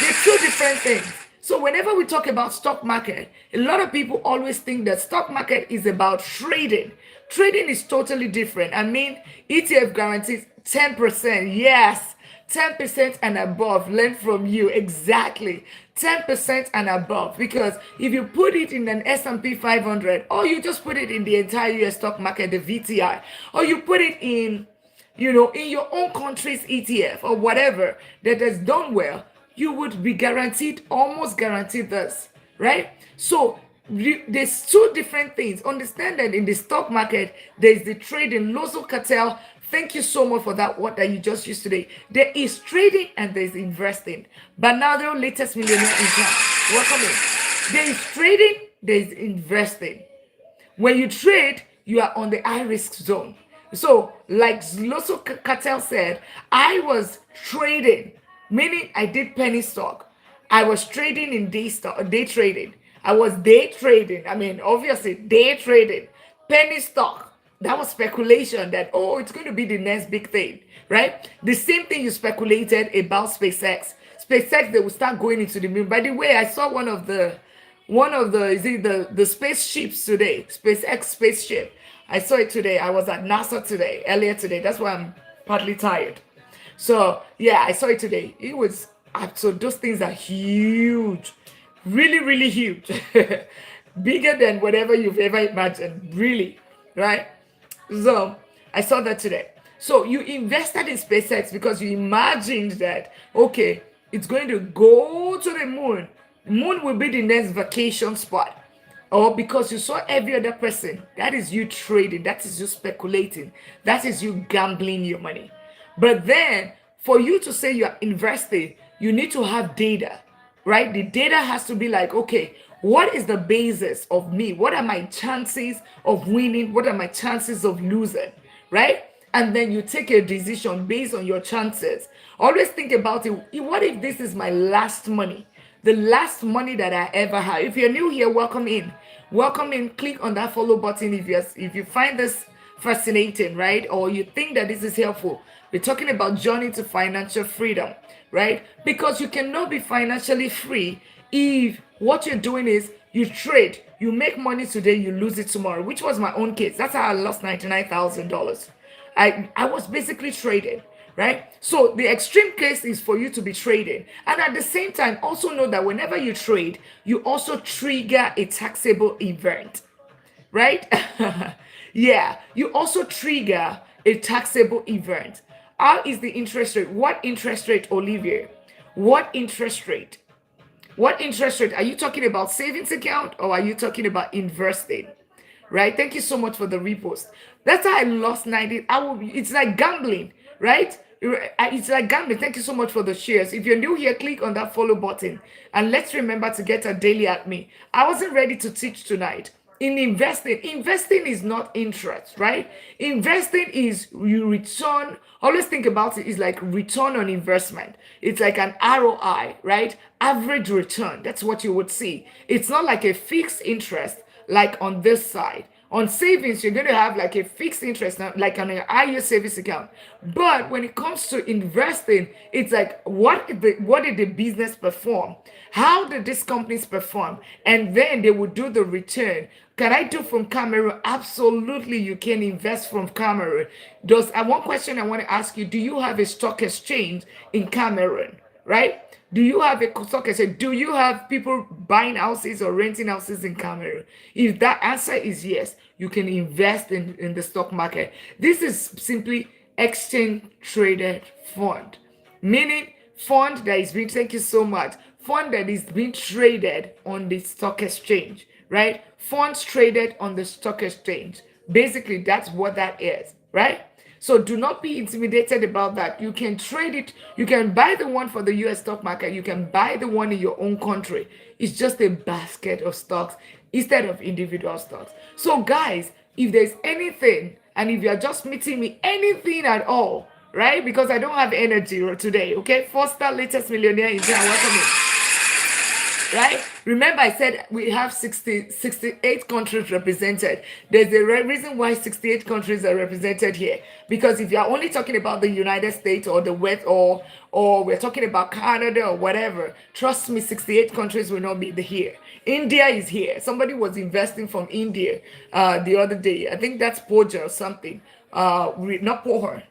They're two different things. So whenever we talk about stock market, a lot of people always think that stock market is about trading. Trading is totally different. I mean, ETF guarantees 10%. Yes, 10% and above. Learn from you. Exactly. 10% and above. Because if you put it in an S&P 500, or you just put it in the entire US stock market, the VTI, or you put it in in your own country's ETF or whatever that has done well, you would be guaranteed, almost guaranteed this, right? So there's two different things. Understand that in the stock market, there's the trading, Lozo Cartel. Thank you so much for that word that you just used today. There is trading and there's investing. Bernardo, latest millionaire in town. Welcome in. There is trading, there is investing. When you trade, you are on the high risk zone. So, like Loso Cartel said, I was trading, meaning I did penny stock. I was trading in day trading. I was day trading. I mean, obviously, day trading. Penny stock. That was speculation that, oh, it's going to be the next big thing, right? The same thing you speculated about SpaceX. SpaceX, they will start going into the moon. By the way, I saw one of the is it the spaceships today, SpaceX spaceship. I saw it today. I was at NASA today, earlier today. That's why I'm partly tired. So yeah, I saw it today. It was so those things are huge, really, really huge, bigger than whatever you've ever imagined. Really, right? So I saw that today. So you invested in SpaceX because you imagined that, okay, it's going to go to the moon. Moon will be the next vacation spot. Or because you saw every other person. That is you trading. That is you speculating. That is you gambling your money. But then for you to say you're investing, you need to have data, right? The data has to be like, okay, what is the basis of me? What are my chances of winning? What are my chances of losing, right? And then you take a decision based on your chances. Always think about it. What if this is my last money? The last money that I ever had. If you're new here, welcome in. Welcome in. Click on that follow button if you find this fascinating, right? Or you think that this is helpful. We're talking about journey to financial freedom, right? Because you cannot be financially free if what you're doing is you trade, you make money today, you lose it tomorrow, which was my own case. That's how I lost $99,000. I was basically trading, right? So the extreme case is for you to be trading. And at the same time, also know that whenever you trade, you also trigger a taxable event, right? Yeah, you also trigger a taxable event. How is the interest rate? What interest rate, Olivier? What interest rate? What interest rate? Are you talking about savings account or are you talking about investing? Right? Thank you so much for the repost. That's how I lost 90. It's like gambling, right? It's like gambling. Thank you so much for the shares. If you're new here, click on that follow button. And let's remember to get a daily at me. I wasn't ready to teach tonight. In investing is not interest, right? Investing is you return. Always think about it is like return on investment. It's like an ROI, right? Average return. That's what you would see. It's not like a fixed interest like on this side. On savings, you're going to have like a fixed interest, like on an IU savings account. But when it comes to investing, it's like what did the business perform? How did these companies perform? And then they would do the return. Can I do from Cameroon? Absolutely, you can invest from Cameroon. One question I want to ask you: do you have a stock exchange in Cameroon? Right? Do you have a stock exchange? Do you have people buying houses or renting houses in Cameroon? If that answer is yes, you can invest in the stock market. This is simply exchange traded fund, meaning fund that is being, thank you so much, fund that is being traded on the stock exchange, right? Funds traded on the stock exchange. Basically, that's what that is, right? So do not be intimidated about that. You can trade it. You can buy the one for the US stock market. You can buy the one in your own country. It's just a basket of stocks instead of individual stocks. So, guys, if there's anything, and if you're just meeting me, anything at all, right? Because I don't have energy today, okay? Foster latest millionaire in town. Welcome in. Right? Remember, I said we have 68 countries represented. There's a reason why 68 countries are represented here. Because if you're only talking about the United States or the West, or we're talking about Canada or whatever, trust me, 68 countries will not be here. India is here. Somebody was investing from India the other day. I think that's Poja or something. Not Pohor.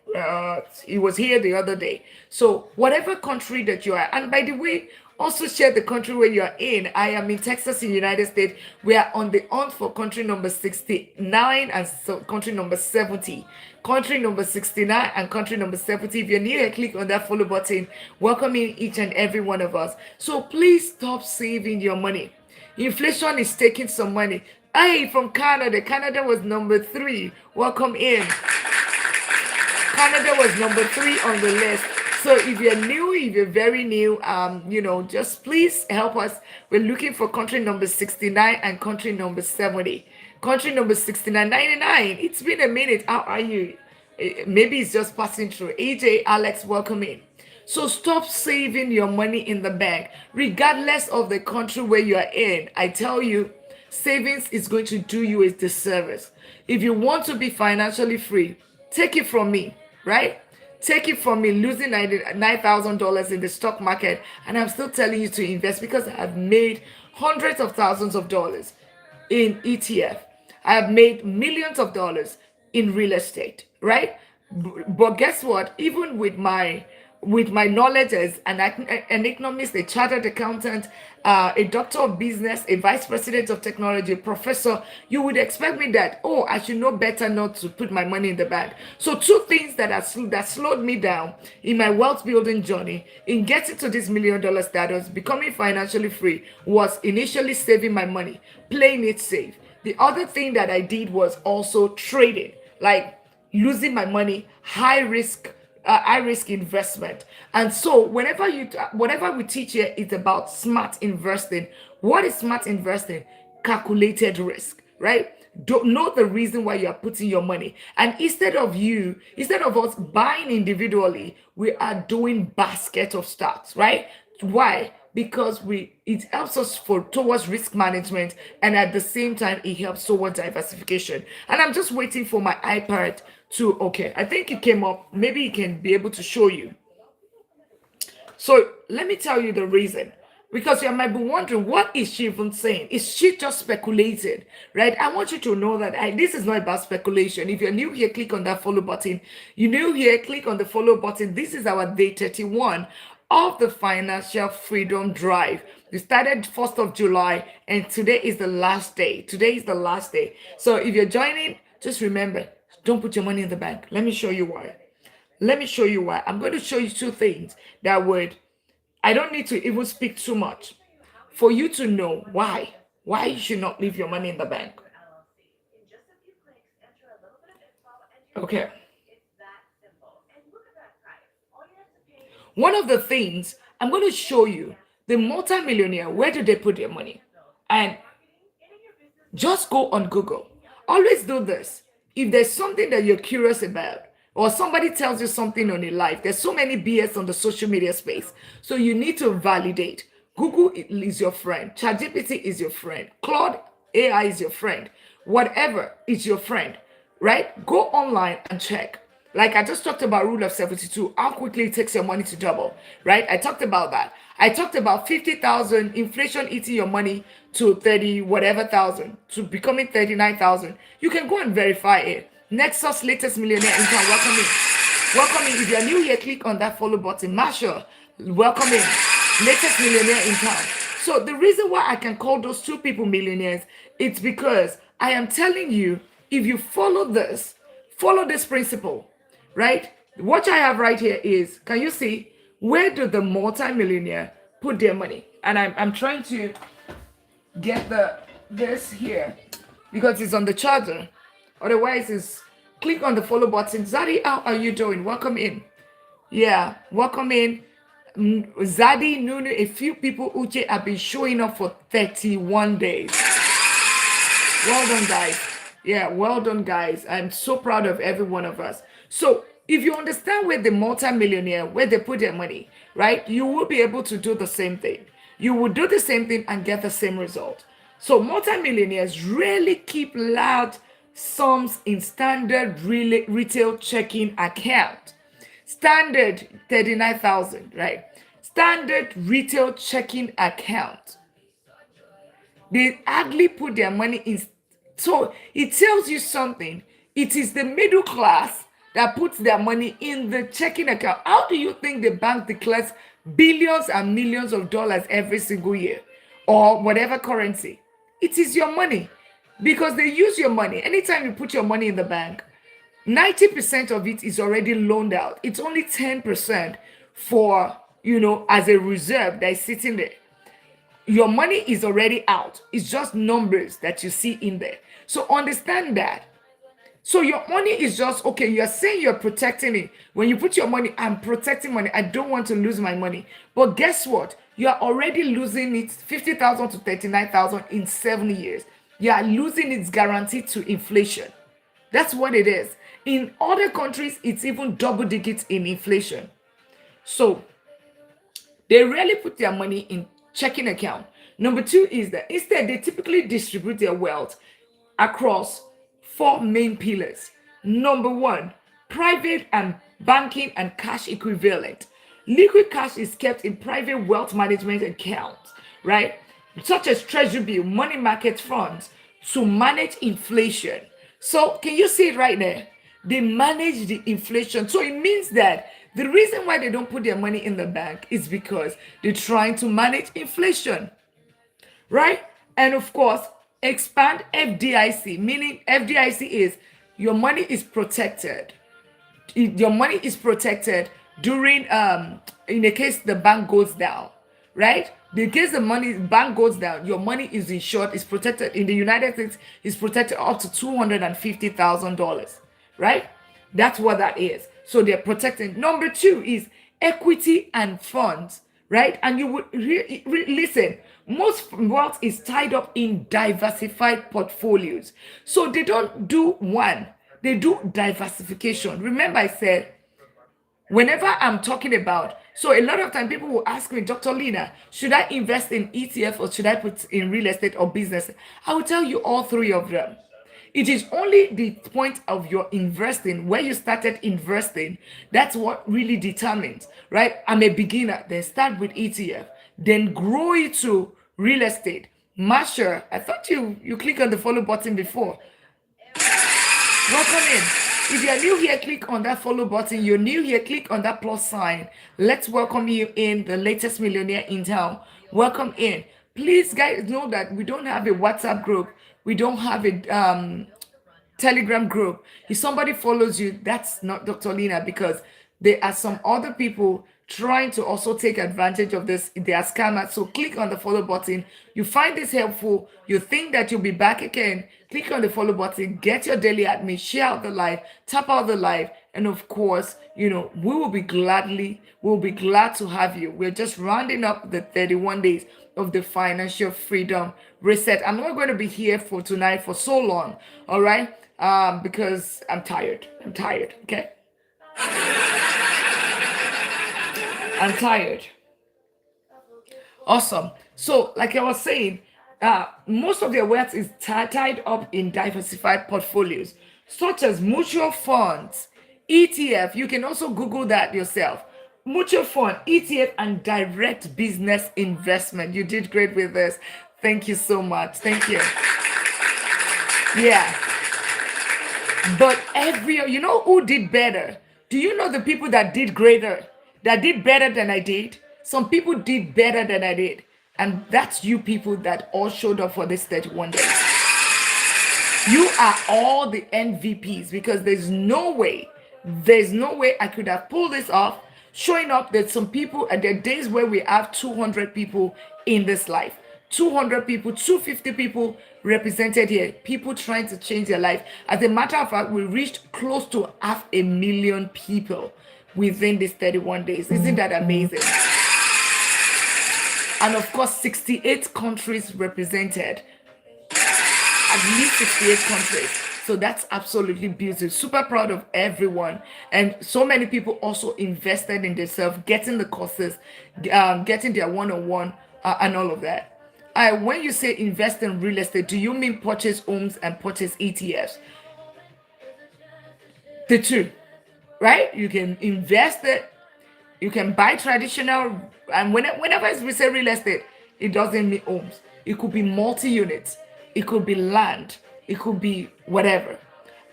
He was here the other day. So whatever country that you are, and by the way, also share the country where you are in. I am in Texas, in the United States. We are on the hunt for country number 69 and so country number 70. Country number 69 and country number 70. If you're new here, click on that follow button. Welcoming each and every one of us. So please stop saving your money. Inflation is taking some money. Hey, from Canada. Canada was number 3. Welcome in. Canada was number 3 on the list. So if you're new, if you're very new, just please help us. We're looking for country number 69 and country number 70. Country number 69, 99. It's been a minute. How are you? Maybe it's just passing through. AJ, Alex, welcome in. So stop saving your money in the bank, regardless of the country where you are in. I tell you, savings is going to do you a disservice. If you want to be financially free, take it from me, right? Take it from me, losing $99,000 in the stock market, and I'm still telling you to invest because I've made hundreds of thousands of dollars in ETF. I have made millions of dollars in real estate, right? But guess what? Even with my knowledge as an economist, a chartered accountant, a doctor of business, a vice president of technology, professor, you would expect me that, I should know better not to put my money in the bank. So 2 things that slowed me down in my wealth building journey, in getting to this $1 million status, becoming financially free, was initially saving my money, playing it safe. The other thing that I did was also trading, like losing my money, high risk investment. And so whatever we teach here is about smart investing. What is smart investing? Calculated risk, right? Don't know the reason why you are putting your money. And instead of us buying individually, we are doing basket of stocks, right? Why? Because it helps us towards risk management, and at the same time it helps towards diversification. And I'm just waiting for my iPad to, okay, I think it came up. Maybe it can be able to show you. So let me tell you the reason, because you might be wondering, what is she even saying? Is she just speculating, right? I want you to know that this is not about speculation. If you're new here, click on that follow button. You're new here, click on the follow button. This is our day 31 of the financial freedom drive. We started 1st of July, and today is the last day. Today is the last day. So if you're joining, just remember, don't put your money in the bank. Let me show you why. I'm going to show you 2 things that I don't need to even speak too much for you to know why you should not leave your money in the bank. Okay. One of the things I'm going to show you, the multimillionaire, where do they put their money? And just go on Google. Always do this. If there's something that you're curious about, or somebody tells you something on your life, there's so many BS on the social media space. So you need to validate. Google is your friend. ChatGPT is your friend. Claude AI is your friend. Whatever is your friend, right? Go online and check. Like I just talked about rule of 72, how quickly it takes your money to double, right? I talked about that. I talked about 50,000, inflation eating your money to 30 whatever thousand, to becoming 39,000. You can go and verify it. Nexus latest millionaire income, welcome in. Welcome in. If you're new here, click on that follow button. Masha, welcome in. Latest millionaire income. So the reason why I can call those 2 people millionaires, it's because I am telling you, if you follow this principle, right? What I have right here is, can you see, where do the multimillionaire put their money? And I'm trying to get this here because it's on the charger. Otherwise, Click on the follow button. Zadi, how are you doing? Welcome in. Yeah, welcome in. Zadi, Nunu, a few people, Uche, have been showing up for 31 days. Well done, guys. Yeah, well done, guys. I'm so proud of every one of us. So, if you understand where the multimillionaire, where they put their money, right, you will be able to do the same thing. You will do the same thing and get the same result. So, multimillionaires rarely keep large sums in standard retail checking account. Standard 39,000, right? Standard retail checking account. They hardly put their money in. So it tells you something. It is the middle class that puts their money in the checking account. How do you think the bank declares billions and millions of dollars every single year, or whatever currency? It is your money, because they use your money. Anytime you put your money in the bank, 90% of it is already loaned out. It's only 10% for, as a reserve that is sitting there. Your money is already out. It's just numbers that you see in there. So understand that. So your money is just, okay, you're saying you're protecting it. When you put your money, I'm protecting money. I don't want to lose my money. But guess what? You are already losing it 50,000 to 39,000 in 7 years. You are losing it guaranteed to inflation. That's what it is. In other countries, it's even double digits in inflation. So they rarely put their money in checking account. Number two is that instead they typically distribute their wealth across 4 main pillars. Number one, private and banking and cash equivalent. Liquid cash is kept in private wealth management accounts, right? Such as treasury bill, money market funds, to manage inflation. So can you see it right there? They manage the inflation. So it means that the reason why they don't put their money in the bank is because they're trying to manage inflation, right? And of course, expand FDIC, meaning FDIC is your money is protected. Your money is protected during in the case the bank goes down, right? In case the bank goes down, your money is insured, is protected. In the United States, is protected up to $250,000, right? That's what that is. So they're protecting. Number two is equity and funds, right? And you would listen. Most wealth is tied up in diversified portfolios. So they don't do one, they do diversification. Remember, I said, whenever I'm talking about, so a lot of time people will ask me, Dr. Lina, should I invest in ETF or should I put in real estate or business? I will tell you all three of them. It is only the point of your investing, where you started investing, that's what really determines, right? I'm a beginner, then start with ETF, then grow it to real estate. Masha, I thought you click on the follow button before. Welcome in. If you're new here, click on that follow button. You're new here, click on that plus sign. Let's welcome you in, the latest millionaire in town. Welcome in. Please, guys, know that we don't have a WhatsApp group. We don't have a Telegram group. If somebody follows you, that's not Dr. Lina, because there are some other people trying to also take advantage of this. They are scammers. So click on the follow button. You find this helpful, you think that you'll be back again, click on the follow button, get your daily admin, share out the live, tap out the live, and of course, we'll be glad to have you. We're just rounding up the 31 days of the financial freedom reset. I'm not going to be here for tonight for so long, all right? Because I'm tired. Okay? I'm tired. Awesome. So, like I was saying, most of their wealth is tied up in diversified portfolios, such as mutual funds, ETF. You can also Google that yourself. Mutual fund, ETF, and direct business investment. You did great with this. Thank you so much. Thank you. Yeah. But who did better? Do you know the people that did greater, that did better than I did? Some people did better than I did. And that's you people that all showed up for this 31 days. You are all the MVPs, because there's no way I could have pulled this off. Showing up, there's some people, and there are days where we have 200 people in this life. 200 people, 250 people represented here. People trying to change their life. As a matter of fact, we reached close to 500,000 people within these 31 days. Isn't that amazing? And of course, 68 countries represented. At least 68 countries. So that's absolutely beautiful. Super proud of everyone. And so many people also invested in themselves, getting the courses, getting their one-on-one, and all of that. When you say invest in real estate, do you mean purchase homes and purchase ETFs? The two, right? You can invest it, you can buy traditional, and whenever we say real estate, it doesn't mean homes. It could be multi-units, it could be land, it could be whatever.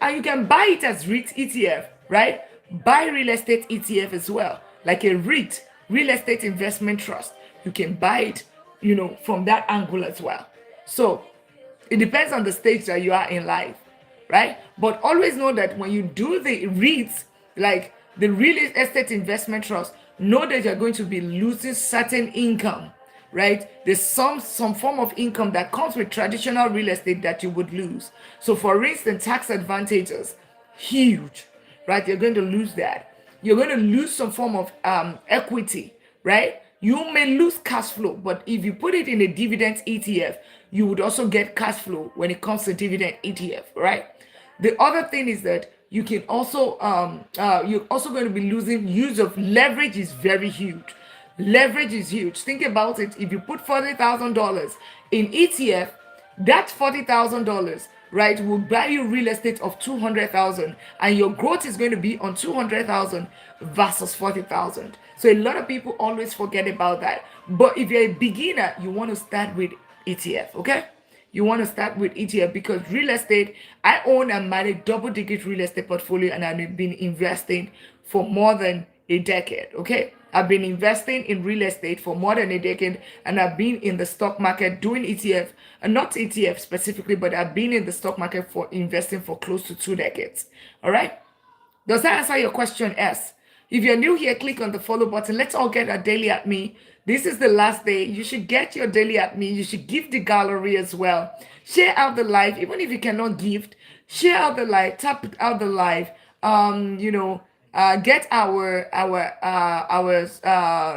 And you can buy it as REIT ETF, right? Buy real estate ETF as well, like a REIT, real estate investment trust. You can buy it, from that angle as well. So it depends on the stage that you are in life, right? But always know that when you do the REITs, like the real estate investment trust, know that you're going to be losing certain income, right? There's some form of income that comes with traditional real estate that you would lose. So for instance, tax advantages, huge, right? You're going to lose that. You're going to lose some form of equity, right? You may lose cash flow, but if you put it in a dividend ETF, you would also get cash flow when it comes to dividend ETF, right? The other thing is that you can also you're also going to be losing use of leverage. Is very huge. Leverage is huge. Think about it. If you put $40,000 in ETF, that $40,000, right, will buy you real estate of 200,000, and your growth is going to be on 200,000 versus 40,000. So a lot of people always forget about that. But if you're a beginner, you want to start with ETF, okay? You want to start with ETF because real estate, I own and manage double-digit real estate portfolio, and I've been investing for more than a decade, okay? I've been investing in real estate for more than a decade, and I've been in the stock market doing ETF, and not ETF specifically, but I've been in the stock market for investing for close to 2 decades, all right? Does that answer your question, S? If you're new here, click on the follow button. Let's all get a daily at me. This is the last day. You should get your daily at me. You should give the gallery as well. Share out the live, even if you cannot gift. Share out the live. Tap out the live. Get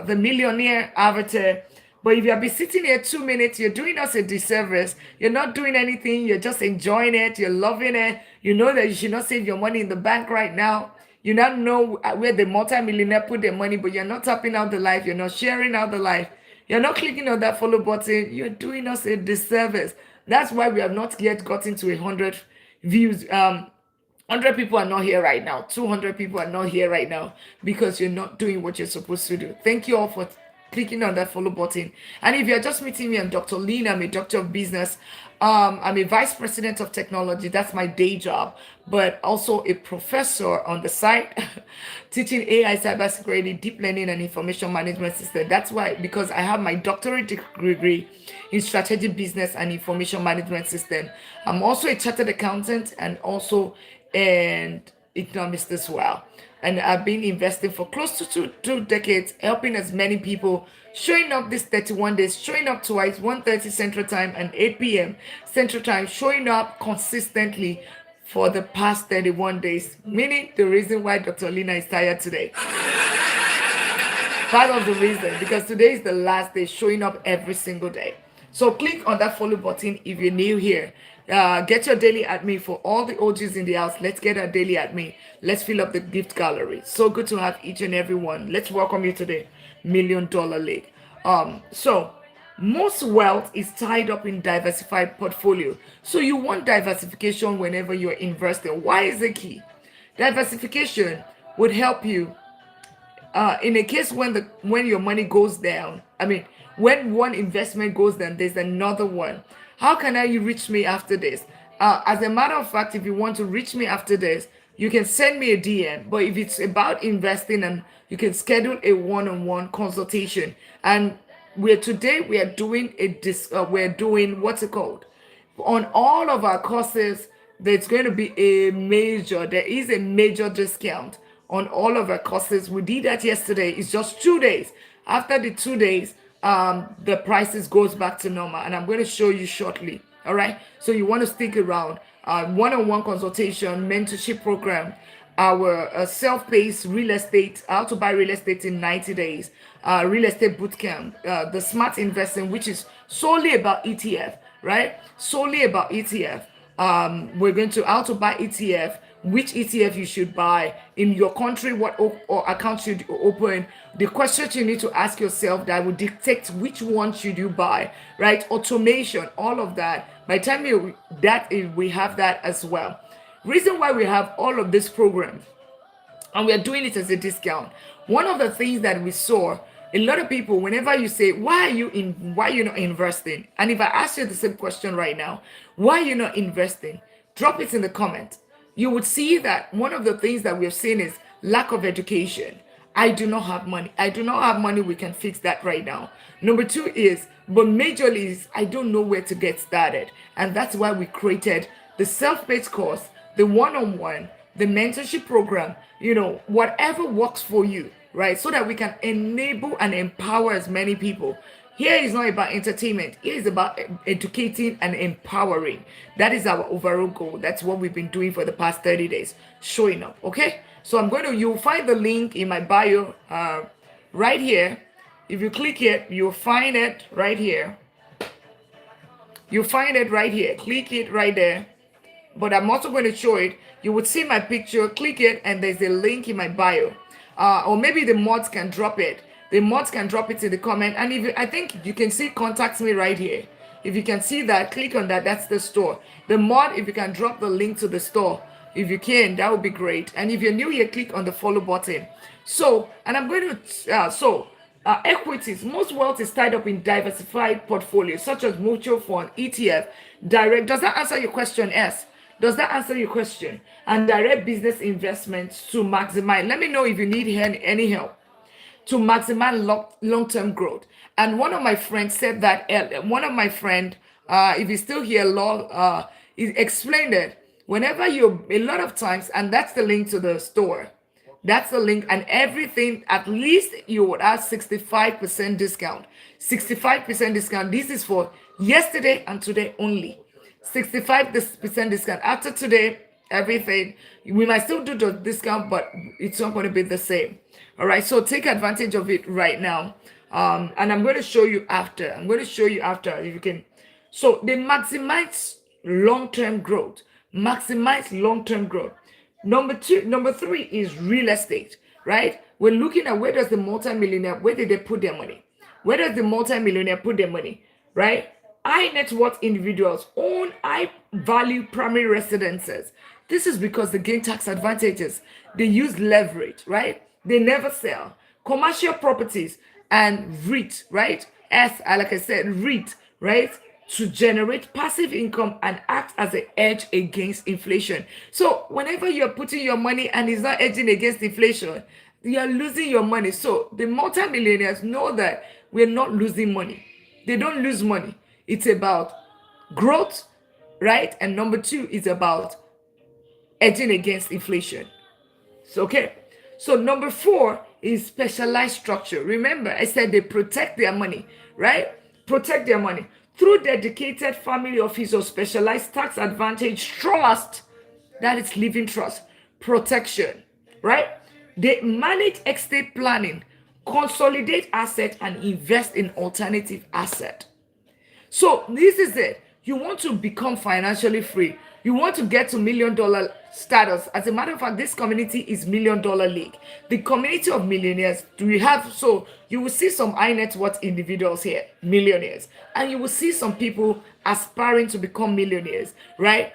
the millionaire avatar. But if you have been sitting here 2 minutes, you're doing us a disservice. You're not doing anything. You're just enjoying it. You're loving it. You know that you should not save your money in the bank right now. You not know where the multi-millionaire put their money, but you're not tapping out the life. You're not sharing out the life. You're not clicking on that follow button. You're doing us a disservice. That's why we have not yet gotten to 100 views. 100 people are not here right now. 200 people are not here right now because you're not doing what you're supposed to do. Thank you all for clicking on that follow button. And if you're just meeting me, I'm Dr. Lina. I'm a doctor of business. I'm a vice president of technology. That's my day job, but also a professor on the side teaching AI, cybersecurity, deep learning, and information management system. That's why, because I have my doctorate degree in strategic business and information management system. I'm also a chartered accountant and also an economist as well. And I've been investing for close to two decades, helping as many people, showing up this 31 days, showing up twice, 1:30 Central Time and 8 p.m. Central Time, showing up consistently for the past 31 days, meaning the reason why Dr. Lina is tired today. Part of the reason, because today is the last day, showing up every single day. So click on that follow button if you're new here. Get your daily at me. For all the OGs in the house, let's get our daily at me. Let's fill up the gift gallery. So good to have each and every one. Let's welcome you to the $1 Million League. So most wealth is tied up in diversified portfolio. So you want diversification whenever you're investing. Why is it key? Diversification would help you in a case when your money goes down. When one investment goes down, there's another one. How can you reach me after this? As a matter of fact, if you want to reach me after this, you can send me a DM. But if it's about investing, and you can schedule a one-on-one consultation. And we are doing what's it called? On all of our courses, there's going to be there is a major discount on all of our courses. We did that yesterday. It's just 2 days. After the 2 days, the prices goes back to normal, and I'm going to show you shortly. All right, so you want to stick around. One-on-one consultation, mentorship program, our self-paced real estate, how to buy real estate in 90 days, real estate bootcamp, the smart investing, which is solely about ETF, right? Solely about ETF. We're going to how to buy ETF, which ETF you should buy in your country, what or account should you open, the questions you need to ask yourself that will dictate which one should you buy, right? Automation, all of that. By the time we have that as well. Reason why we have all of these programs and we are doing it as a discount. One of the things that we saw, a lot of people, whenever you say, why are you not investing? And if I ask you the same question right now, why are you not investing? Drop it in the comment. You would see that one of the things that we've seen is lack of education. I do not have money. I do not have money. We can fix that right now. Number two is, but majorly is, I don't know where to get started. And that's why we created the self-paced course, the one-on-one, the mentorship program, whatever works for you, right? So that we can enable and empower as many people. Here is not about entertainment. Here is about educating and empowering. That is our overall goal. That's what we've been doing for the past 30 days, showing up, okay? So you'll find the link in my bio right here. If you click it, you'll find it right here. You'll find it right here. Click it right there. But I'm also going to show it. You would see my picture, click it, and there's a link in my bio. Or maybe the mods can drop it. The mods can drop it in the comment. And I think you can see contact me right here. If you can see that, click on that. That's the store. The mod, if you can drop the link to the store, if you can, that would be great. And if you're new here, click on the follow button. And I'm going to, equities. Most wealth is tied up in diversified portfolios, such as mutual fund, ETF, direct. Does that answer your question, S? Does that answer your question? And direct business investments to maximize. Let me know if you need any help to maximize long-term growth. And one of my friends said that, if he's still here, he explained it. Whenever a lot of times, and that's the link to the store. That's the link, and everything, at least you would have 65% discount. 65% discount. This is for yesterday and today only. 65% discount. After today, everything, we might still do the discount, but it's not going to be the same. All right, so take advantage of it right now. And I'm going to show you after. If you can. So they maximize long-term growth. Maximize long-term growth. Number three is real estate, right? We're looking at where does the multimillionaire, where did they put their money? Where does the multimillionaire put their money, right? High net worth individuals own high value primary residences. This is because they gain tax advantages. They use leverage, right? They never sell. Commercial properties and REIT, right? Like I said, REIT, right? To generate passive income and act as an edge against inflation. So whenever you're putting your money and it's not edging against inflation, you're losing your money. So the multimillionaires know that we're not losing money. They don't lose money. It's about growth, right? And number two is about edging against inflation. So, okay. So number four is specialized structure. Remember, I said they protect their money, right? Protect their money through dedicated family office or specialized tax advantage trust. That is living trust. Protection, right? They manage estate planning, consolidate assets, and invest in alternative asset. So this is it. You want to become financially free. You want to get to $1 million status. As a matter of fact, this community is $1 million league. The community of millionaires so you will see some high net worth individuals here, millionaires, and you will see some people aspiring to become millionaires, right?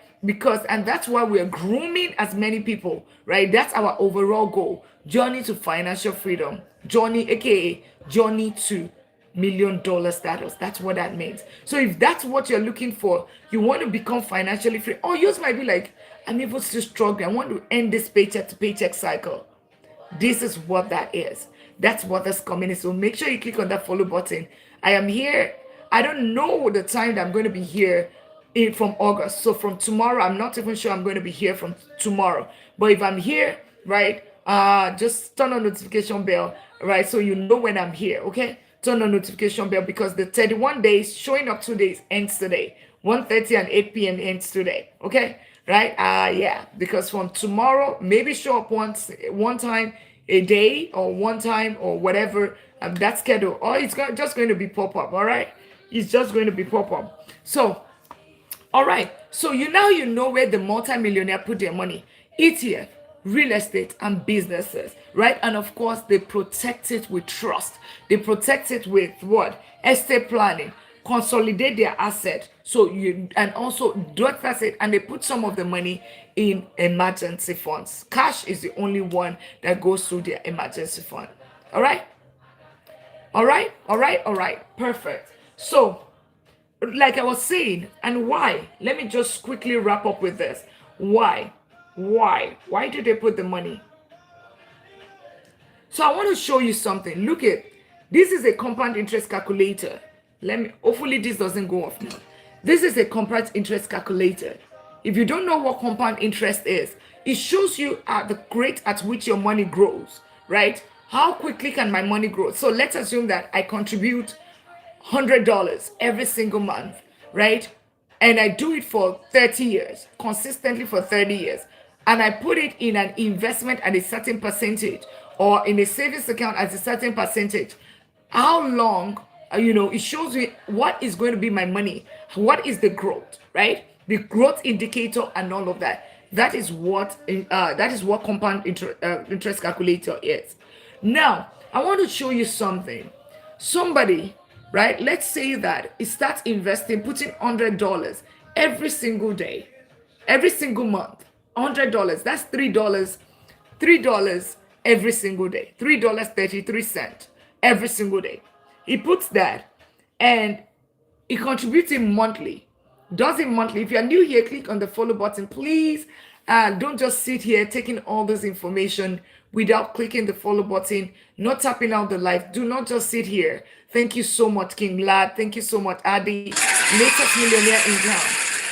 And that's why we're grooming as many people, right? That's our overall goal. Journey to financial freedom. Journey, aka journey to $1 million status. That's what that means. So if that's what you're looking for, you want to become financially free, or yours might be like, I'm able to struggle. I want to end this paycheck to paycheck cycle. This is what that is. That's what this coming is. So make sure you click on that follow button. I am here. I don't know the time that I'm going to be here from August. So from tomorrow, I'm not even sure I'm going to be here from tomorrow. But if I'm here, right, just turn on notification bell, right, so you know when I'm here, okay? turn on notification bell, because the 31 days showing up 2 days ends today. 1:30 and 8 p.m. ends today. Okay, right? Yeah, because from tomorrow, maybe show up one time a day, or one time, or whatever, that schedule, or it's just going to be pop up. All right, it's just going to be pop up. So all right. So you know where the multimillionaire put their money. ETF, real estate, and businesses, right? And of course, they protect it with trust. They protect it with what? Estate planning. Consolidate their asset. So and also that's it. And they put some of the money in emergency funds. Cash is the only one that goes through their emergency fund. All right. All right. All right. All right. Perfect. So like I was saying, and why? Let me just quickly wrap up with this. Why? Why did they put the money? So I want to show you something. Look at this is a compound interest calculator. Hopefully this doesn't go off now. This is a compound interest calculator. If you don't know what compound interest is, it shows you at the rate at which your money grows, right? How quickly can my money grow? So let's assume that I contribute $100 every single month, right? And I do it for 30 years, consistently for 30 years. And I put it in an investment at a certain percentage, or in a savings account at a certain percentage. How long, it shows me what is going to be my money, what is the growth, right? The growth indicator and all of that. That is what compound interest calculator is. Now, I want to show you something. Somebody, right? Let's say that it starts investing, putting $100 every single day, every single month. $100. That's $3. $3 every single day. $3.33 every single day. He puts that, and he contributes it monthly. Does it monthly. If you're new here, click on the follow button, please. Don't just sit here taking all this information without clicking the follow button, not tapping out the live. Do not just sit here. Thank you so much, King Lad. Thank you so much, Adi. Latest millionaire in town.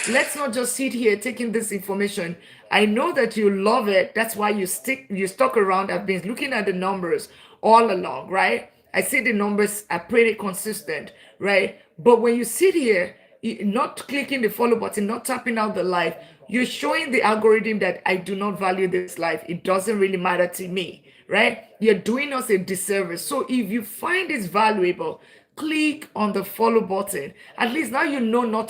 Let's not just sit here taking this information. I know that you love it. That's why you stuck around. I've been looking at the numbers all along, right? I see the numbers are pretty consistent, right? But when you sit here, not clicking the follow button, not tapping out the live, you're showing the algorithm that I do not value this life. It doesn't really matter to me, right? You're doing us a disservice. So if you find this valuable, click on the follow button. At least now you know not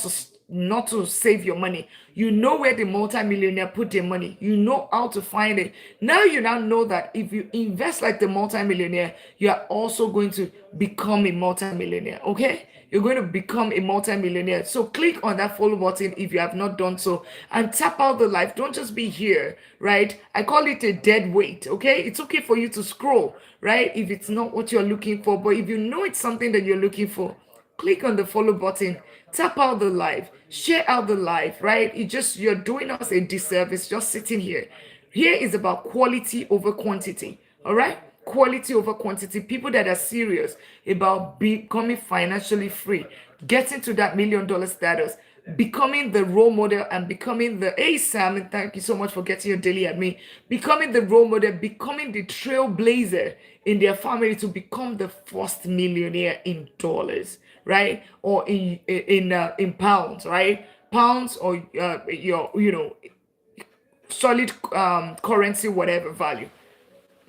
to save your money. You know where the multimillionaire put their money. You know how to find it. Now you know that if you invest like the multimillionaire, you are also going to become a multimillionaire. Okay? You're going to become a multimillionaire. So click on that follow button if you have not done so, and tap out the live. Don't just be here, right? I call it a dead weight. Okay? It's okay for you to scroll, right? If it's not what you're looking for, but if you know it's something that you're looking for, click on the follow button, tap out the live, share out the live, right? You're doing us a disservice just sitting here. Here is about quality over quantity, all right? Quality over quantity. People that are serious about becoming financially free, getting to that $1 million status, becoming the role model, and becoming hey Sam, and thank you so much for getting your daily at me, becoming the role model, becoming the trailblazer in their family to become the first millionaire in dollars, right? Or in pounds, right? Pounds, or your solid currency, whatever value,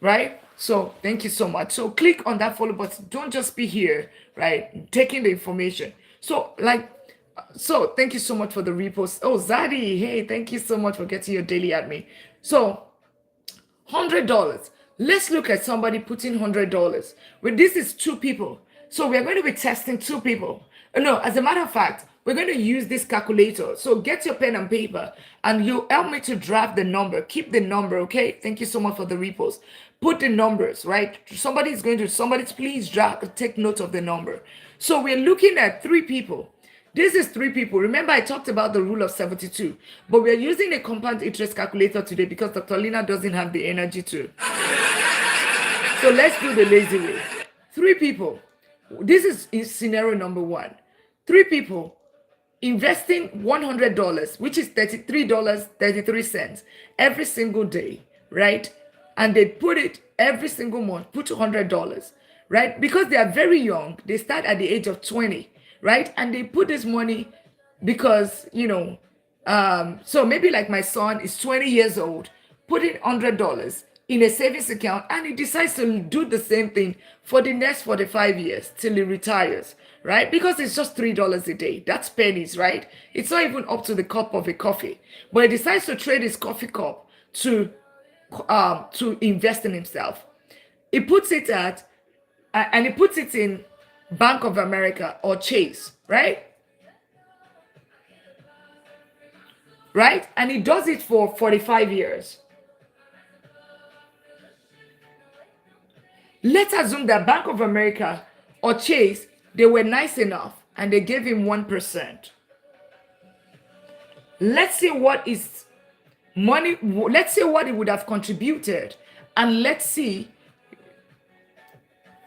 right? So thank you so much. So click on that follow button. Don't just be here, right? Taking the information. So thank you so much for the repost. Oh, Zadi, hey, thank you so much for getting your daily at me. So $100. Let's look at somebody putting $100. Well, this is two people. So we're going to be testing two people. No, as a matter of fact, we're going to use this calculator. So get your pen and paper, and you help me to draft the number. Keep the number, okay? Thank you so much for the repost. Put the numbers, right? Somebody please take note of the number. So we're looking at three people. This is three people. Remember, I talked about the rule of 72, but we're using a compound interest calculator today because Dr. Lina doesn't have the energy to. So let's do the lazy way. Three people. This is scenario number one. Three people investing $100, which is $33.33 every single day, right? And they put it every single month, put $100, right? Because they are very young. They start at the age of 20, right? And they put this money because, so maybe like my son is 20 years old, put in $100 in a savings account, and he decides to do the same thing for the next 45 years till he retires, right? Because it's just $3 a day. That's pennies, right? It's not even up to the cup of a coffee. But he decides to trade his coffee cup to invest in himself. He puts it and he puts it in Bank of America or Chase, right? Right? And he does it for 45 years. Let's assume that Bank of America or Chase, they were nice enough and they gave him 1%. Let's see what is money, let's see what he would have contributed, and let's see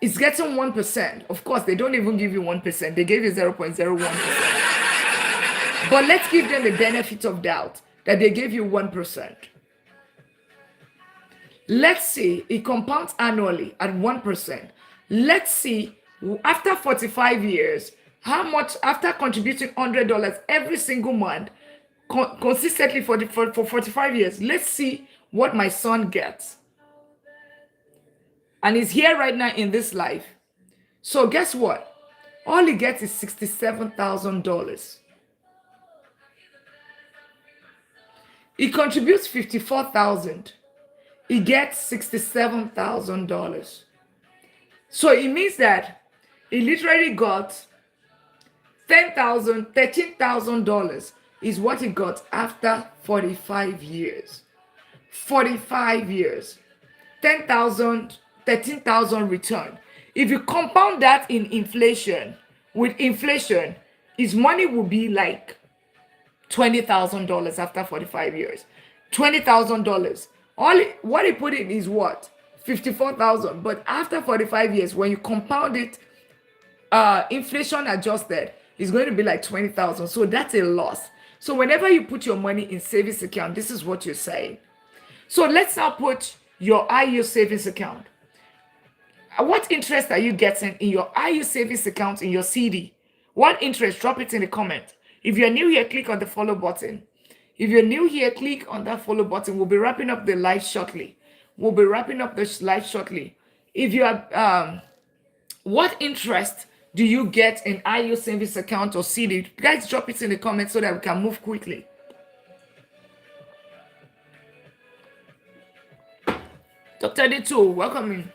it's getting 1%. Of course, they don't even give you 1%, they gave you 0.01%. But let's give them the benefit of doubt that they gave you 1%. Let's see it compounds annually at 1%. Let's see after 45 years how much, after contributing $100 every single month consistently for 45 years. Let's see what my son gets. And he's here right now in this life. So guess what? All he gets is $67,000. He contributes $54,000. He gets $67,000. So it means that he literally got $13,000 is what he got after 45 years. 45 years. 10,000, 13,000 return. If you compound that in inflation, with inflation, his money will be like $20,000 after 45 years. $20,000. What he put in is what? 54,000. But after 45 years, when you compound it, inflation adjusted, it's going to be like 20,000. So that's a loss. So whenever you put your money in savings account, this is what you're saying. So let's now put your IU savings account. What interest are you getting in your IU savings account in your CD? What interest? Drop it in the comment. If you're new here, click on the follow button. If you're new here, click on that follow button. We'll be wrapping up the live shortly. If you are, what interest do you get in IU savings account or CD? Guys, drop it in the comments so that we can move quickly. Dr. D2, welcome in.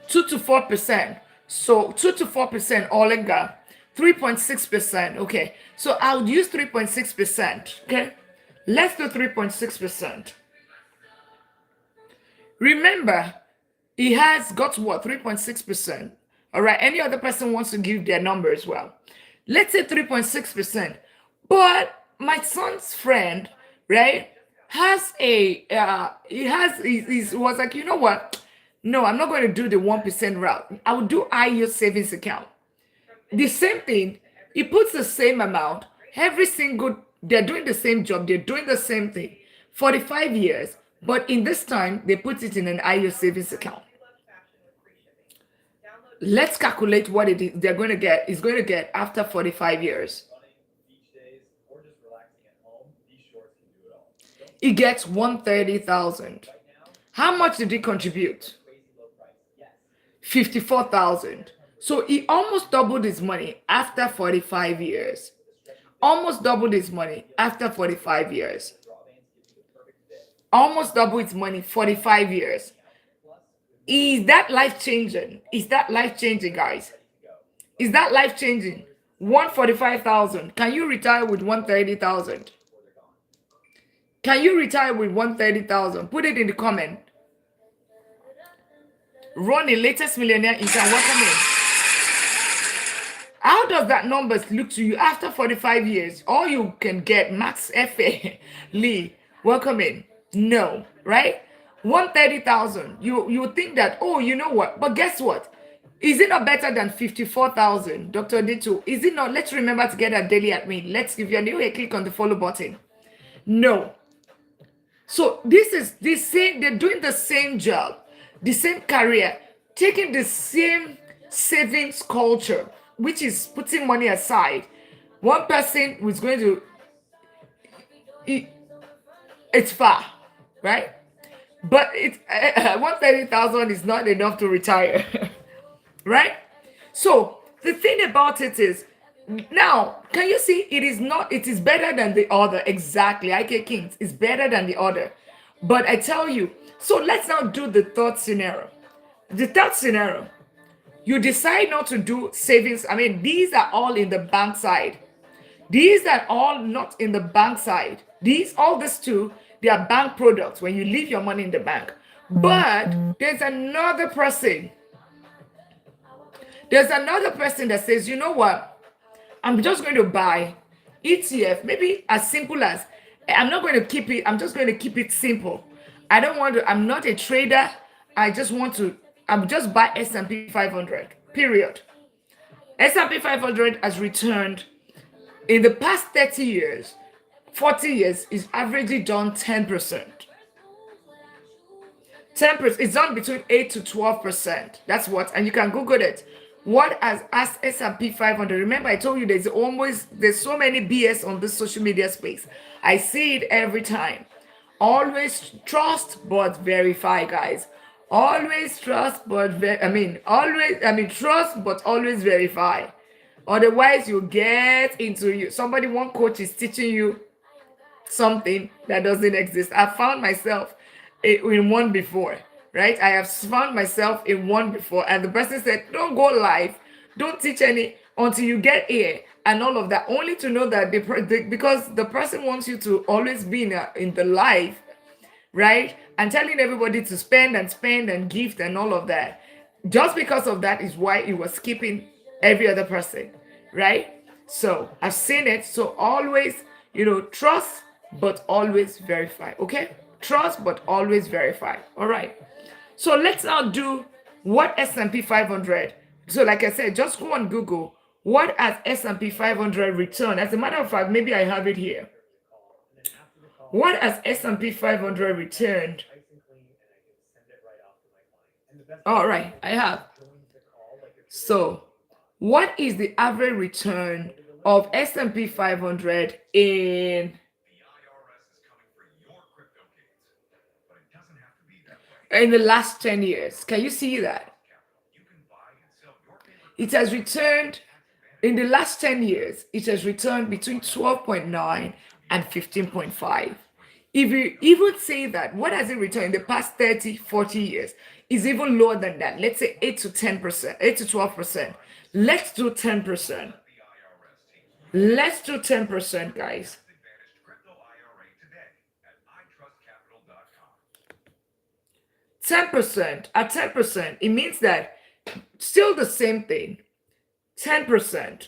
2 to 4%. So 2 to 4% all in got 3.6%. Okay. So I'll use 3.6%. Okay. Let's do 3.6%. Remember, he has got what? 3.6%. All right. Any other person wants to give their number as well. Let's say 3.6%. But my son's friend, right, has he was like, you know what? No, I'm not going to do the 1% route. I will do IU savings account. The same thing. He puts the same amount. They're doing the same job. They're doing the same thing. 45 years. But in this time, they put it in an IU savings account. Let's calculate what it is they're going to get. Is going to get after 45 years. He gets $130,000. How much did he contribute? 54,000. So he almost doubled his money after 45 years. Almost doubled his money after 45 years. Almost double its money, 45 years. Is that life-changing? Is that life-changing, guys? Is that life-changing? 145,000. Can you retire with 130,000? Can you retire with 130,000? Put it in the comment. Ronnie, latest millionaire intern, welcome in. How does that numbers look to you after 45 years? All you can get, Max F.A. Lee, welcome in. No, right? 130,000. You think that, oh, you know what? But guess what? Is it not better than 54,000? Dr. D2, is it not? Let's remember to get a daily admin. Let's give you a new click on the follow button. No. So this is the same, they're doing the same job, the same career, taking the same savings culture, which is putting money aside. One person who's going to, it, it's far, right? But it's 130,000 is not enough to retire, right? So the thing about it is, now can you see it is not, it is better than the other. Exactly, IK Kings is better than the other. But I tell you, so let's now do the third scenario. The third scenario, you decide not to do savings. I mean, these are all in the bank side. These are all not in the bank side. These, all these two, they are bank products when you leave your money in the bank. But there's another person. There's another person that says, you know what? I'm just going to buy ETF, maybe as simple as, I'm not going to keep it, I'm just going to keep it simple. I don't want to, I'm not a trader. I just want to, I'm just buy S&P 500, period. S&P 500 has returned in the past 30 years, 40 years, is averagely done 10%. 10%, it's done between 8 to 12%. That's what, and you can Google it. What has asked S&P 500? Remember, I told you there's so many BS on this social media space. I see it every time. Always trust but verify, guys. Always trust but trust but always verify. Otherwise, you get into you. Somebody, one coach is teaching you something that doesn't exist. I found myself in one before, right? I have found myself in one before, and the person said, "Don't go live, don't teach any until you get here," and all of that, only to know that because the person wants you to always be in the live, right? And telling everybody to spend and spend and gift and all of that. Just because of that is why it was skipping every other person, right? So I've seen it. So always, trust but always verify. Okay? Trust but always verify. All right. So let's now do what S&P 500. So like I said, just go on Google. What has S&P 500 returned? As a matter of fact, maybe I have it here. What has S&P 500 returned? All right, I have. So, what is the average return of S&P 500 in the last 10 years? Can you see that? It has returned in the last 10 years, it has returned between 12.9 and 15.5. If you even say that, what has it returned in the past 30, 40 years? Is even lower than that. Let's say 8 to 10%, 8 to 12%. Let's do 10%. Let's do 10%, guys. 10%. At 10%, it means that still the same thing. 10%.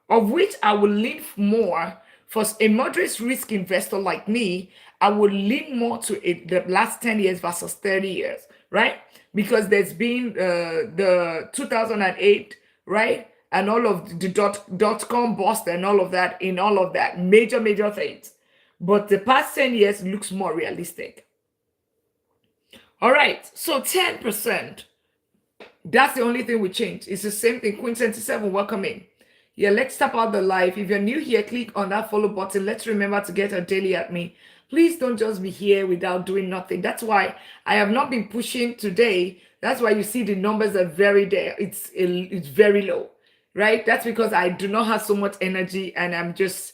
Of which I will lean more for a moderate risk investor like me. I would lean more to it the last 10 years versus 30 years, right? Because there's been the 2008, right? And all of the dot-com bust and all of that, major things. But the past 10 years looks more realistic. All right, so 10%. That's the only thing we changed. It's the same thing. Queen 77, welcome in. Yeah, let's tap out the live. If you're new here, click on that follow button. Let's remember to get a daily at me. Please don't just be here without doing nothing. That's why I have not been pushing today. That's why you see the numbers are very there. It's very low, right? That's because I do not have so much energy, and I'm just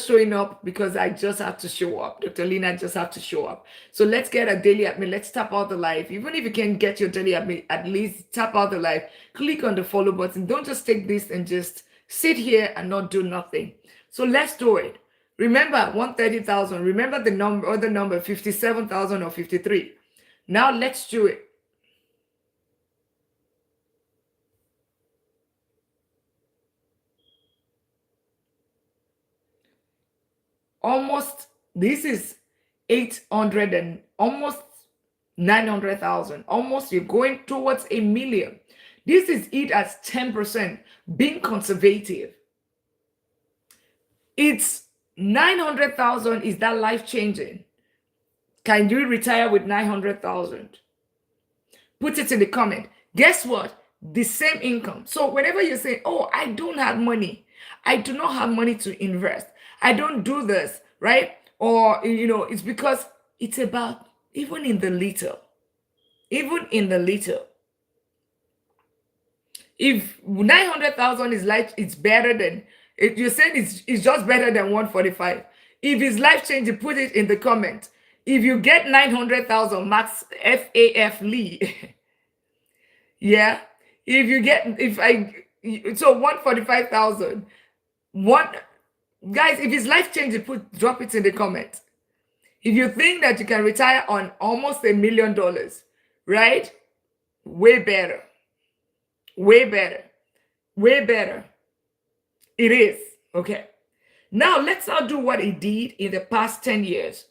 showing up because I just have to show up. Dr. Lina just have to show up. So let's get a daily at me. Let's tap out the live. Even if you can get your daily at me, at least tap out the live. Click on the follow button. Don't just take this and just sit here and not do nothing. So let's do it. Remember 130,000. Remember the other number 57,000 or 53. Now let's do it. This is 800 and almost 900,000. Almost you're going towards a million. This is it as 10%, being conservative. It's 900,000, is that life changing? Can you retire with 900,000? Put it in the comment. Guess what? The same income. So whenever you say, oh, I don't have money, I do not have money to invest, I don't do this, right? Or, it's because it's about even in the little, even in the little. If 900,000 is like, it's better than, if you said it's just better than 145. If it's life changing, put it in the comment. If you get 900,000 max FAF Lee, yeah. If you get, so 145,000, guys, if it's life changing, drop it in the comment. If you think that you can retire on almost $1 million, right? Way better. Way better. Way better. It is. Okay. Now let's now do what he did in the past 10 years.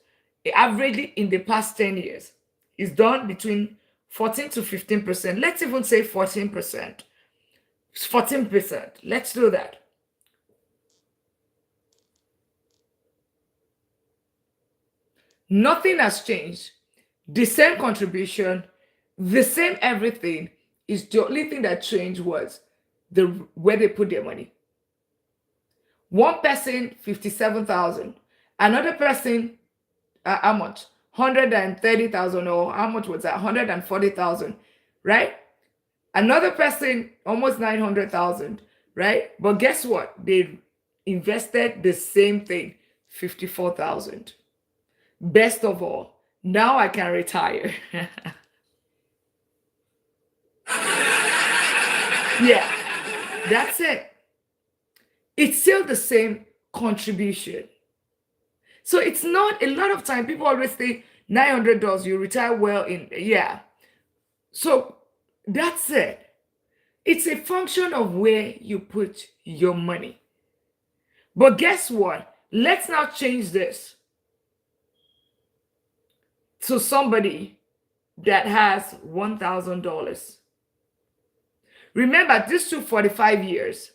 Averagely in the past 10 years. It's done between 14 to 15%. Let's even say 14%. 14%. Let's do that. Nothing has changed. The same contribution, the same everything. Is the only thing that changed was where they put their money. One person, 57,000. Another person, how much? 130,000, or how much was that? 140,000, right? Another person, almost 900,000, right? But guess what? They invested the same thing, 54,000. Best of all, now I can retire. Yeah, that's it. It's still the same contribution. So it's not, a lot of time people always say $900, you retire well in, yeah. So that's it. It's a function of where you put your money. But guess what? Let's now change this to somebody that has $1,000. Remember, this took 45 years.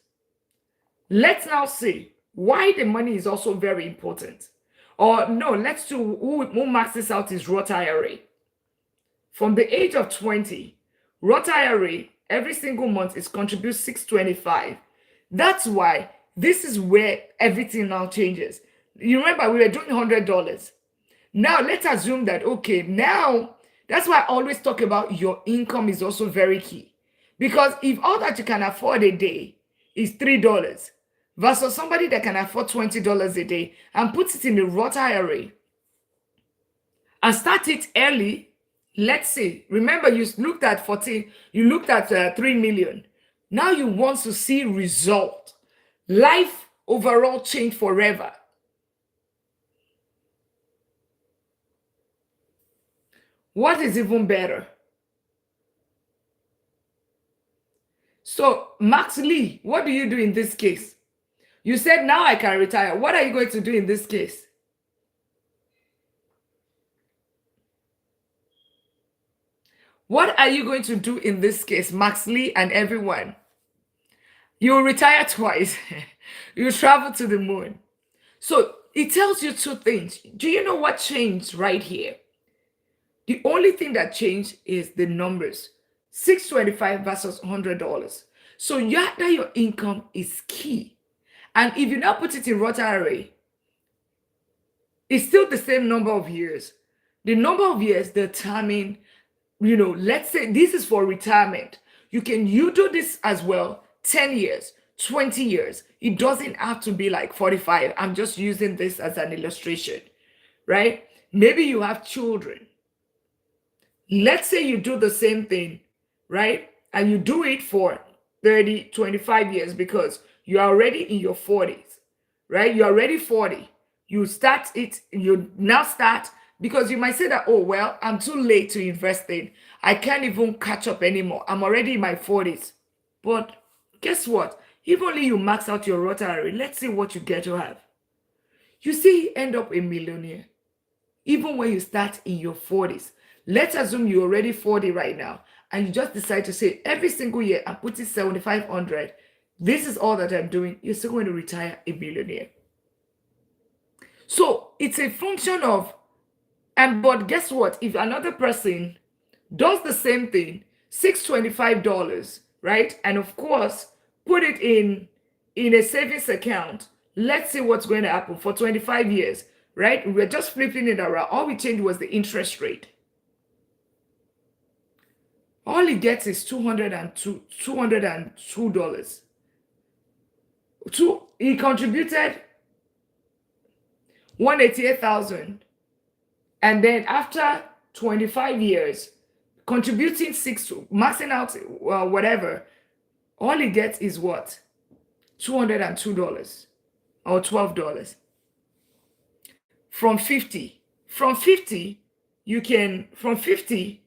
Let's now see why the money is also very important. Or no, let's do who maxes out his Roth IRA. From the age of 20, Roth IRA, every single month is contributes $625. That's why this is where everything now changes. You remember we were doing $100. Now let's assume that, okay, now that's why I always talk about your income is also very key. Because if all that you can afford a day is $3 versus somebody that can afford $20 a day and puts it in the Roth IRA and start it early, let's see. Remember, you looked at 14, you looked at 3 million. Now you want to see result. Life overall change forever. What is even better? So, Max Lee, what do you do in this case? You said, now I can retire. What are you going to do in this case? What are you going to do in this case, Max Lee and everyone? You retire twice. You travel to the moon. So, it tells you two things. Do you know what changed right here? The only thing that changed is the numbers. $625 versus $100. So that your income is key. And if you now put it in Roth IRA, it's still the same number of years. The number of years determine, let's say this is for retirement. You do this as well, 10 years, 20 years. It doesn't have to be like 45. I'm just using this as an illustration, right? Maybe you have children. Let's say you do the same thing, right? And you do it for 30, 25 years because you're already in your 40s, right? You're already 40. You start it, you now start, because you might say that, oh, well, I'm too late to invest in. I can't even catch up anymore. I'm already in my 40s. But guess what? If only you max out your Roth IRA, let's see what you get to have. You see, you end up a millionaire. Even when you start in your 40s. Let's assume you're already 40 right now, and you just decide to say every single year I'm putting 7,500. This is all that I'm doing. You're still going to retire a millionaire. So it's a function of, and but guess what? If another person does the same thing, $625, right? And of course, put it in a savings account. Let's see what's going to happen for 25 years, right? We're just flipping it around. All we changed was the interest rate. All he gets is $202. He contributed 188,000, and then after 25 years, contributing six, maxing out whatever, all he gets is what? $202 or $12 from 50. From 50, from 50,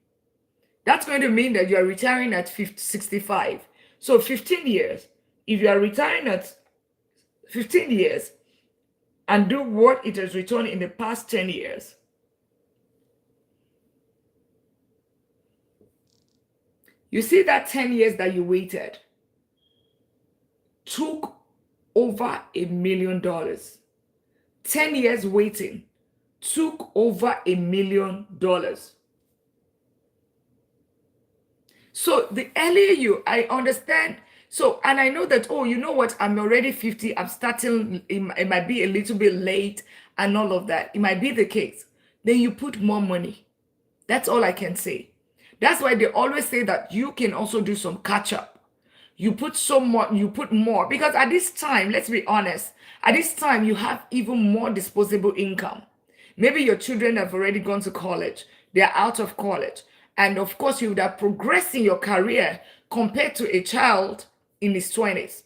that's going to mean that you are retiring at 65. So 15 years, if you are retiring at 15 years and do what it has returned in the past 10 years, you see that 10 years that you waited took over $1 million. 10 years waiting took over $1 million. So the earlier I understand. So, and I know that, oh, you know what, I'm already 50, I'm starting, it might be a little bit late and all of that. It might be the case. Then you put more money. That's all I can say. That's why they always say that you can also do some catch up. You put more, because at this time, let's be honest, at this time, you have even more disposable income. Maybe your children have already gone to college. They're out of college. And of course, you would have progressed in your career compared to a child in his 20s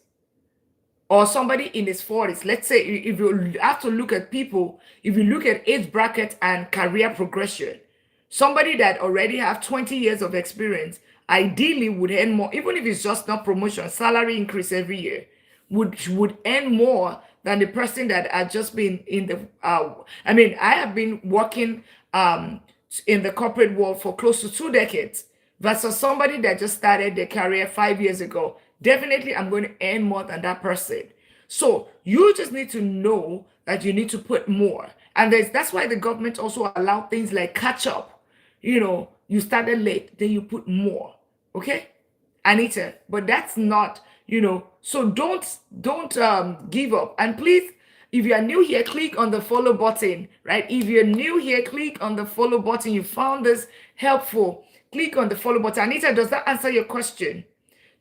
or somebody in his 40s. Let's say if you have to look at people, if you look at age bracket and career progression, somebody that already have 20 years of experience ideally would earn more, even if it's just not promotion, salary increase every year, would earn more than the person that had just been in the I mean, I have been working in the corporate world for close to 2 decades versus somebody that just started their career 5 years ago. Definitely I'm going to earn more than that person. So you just need to know that you need to put more. And that's why the government also allow things like catch up. You know, you started late, then you put more. Okay, Anita, but that's not, so don't give up. And please, if you are new here, click on the follow button, right? If you're new here, click on the follow button. You found this helpful, click on the follow button. Anita, does that answer your question?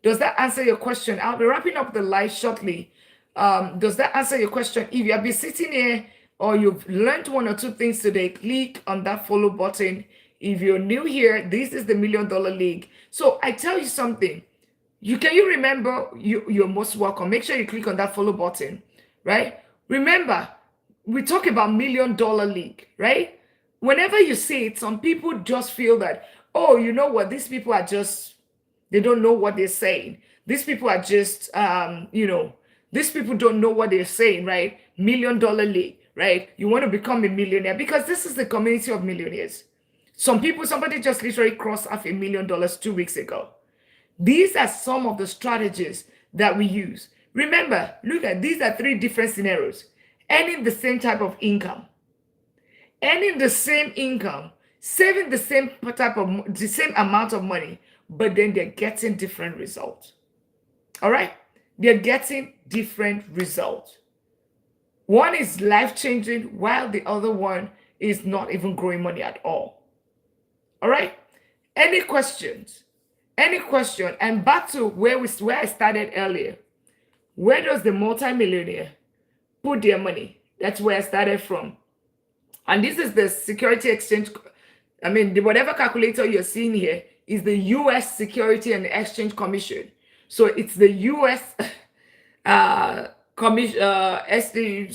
Does that answer your question? I'll be wrapping up the live shortly. Does that answer your question? If you have been sitting here or you've learned 1 or 2 things today, click on that follow button. If you're new here, this is the $1 Million League. So I tell you something. Can you remember? You're most welcome. Make sure you click on that follow button, right? Remember, we talk about $1 Million League, right? Whenever you see it, some people just feel that, oh, you know what? These people are just, they don't know what they're saying. These people are just, these people don't know what they're saying, right? $1 Million League, right? You want to become a millionaire because this is the community of millionaires. Somebody just literally crossed $500,000 million 2 weeks ago. These are some of the strategies that we use. Remember, look at these are 3 different scenarios. Earning the same type of income, earning the same income, saving the same amount of money, but then they're getting different results. All right? They're getting different results. One is life-changing while the other one is not even growing money at all. All right? Any questions? Any question? And back to where I started earlier. Where does the multimillionaire put their money? That's where I started from. And this is the Security Exchange. I mean, whatever calculator you're seeing here is the U.S. Security and Exchange Commission. So it's the U.S.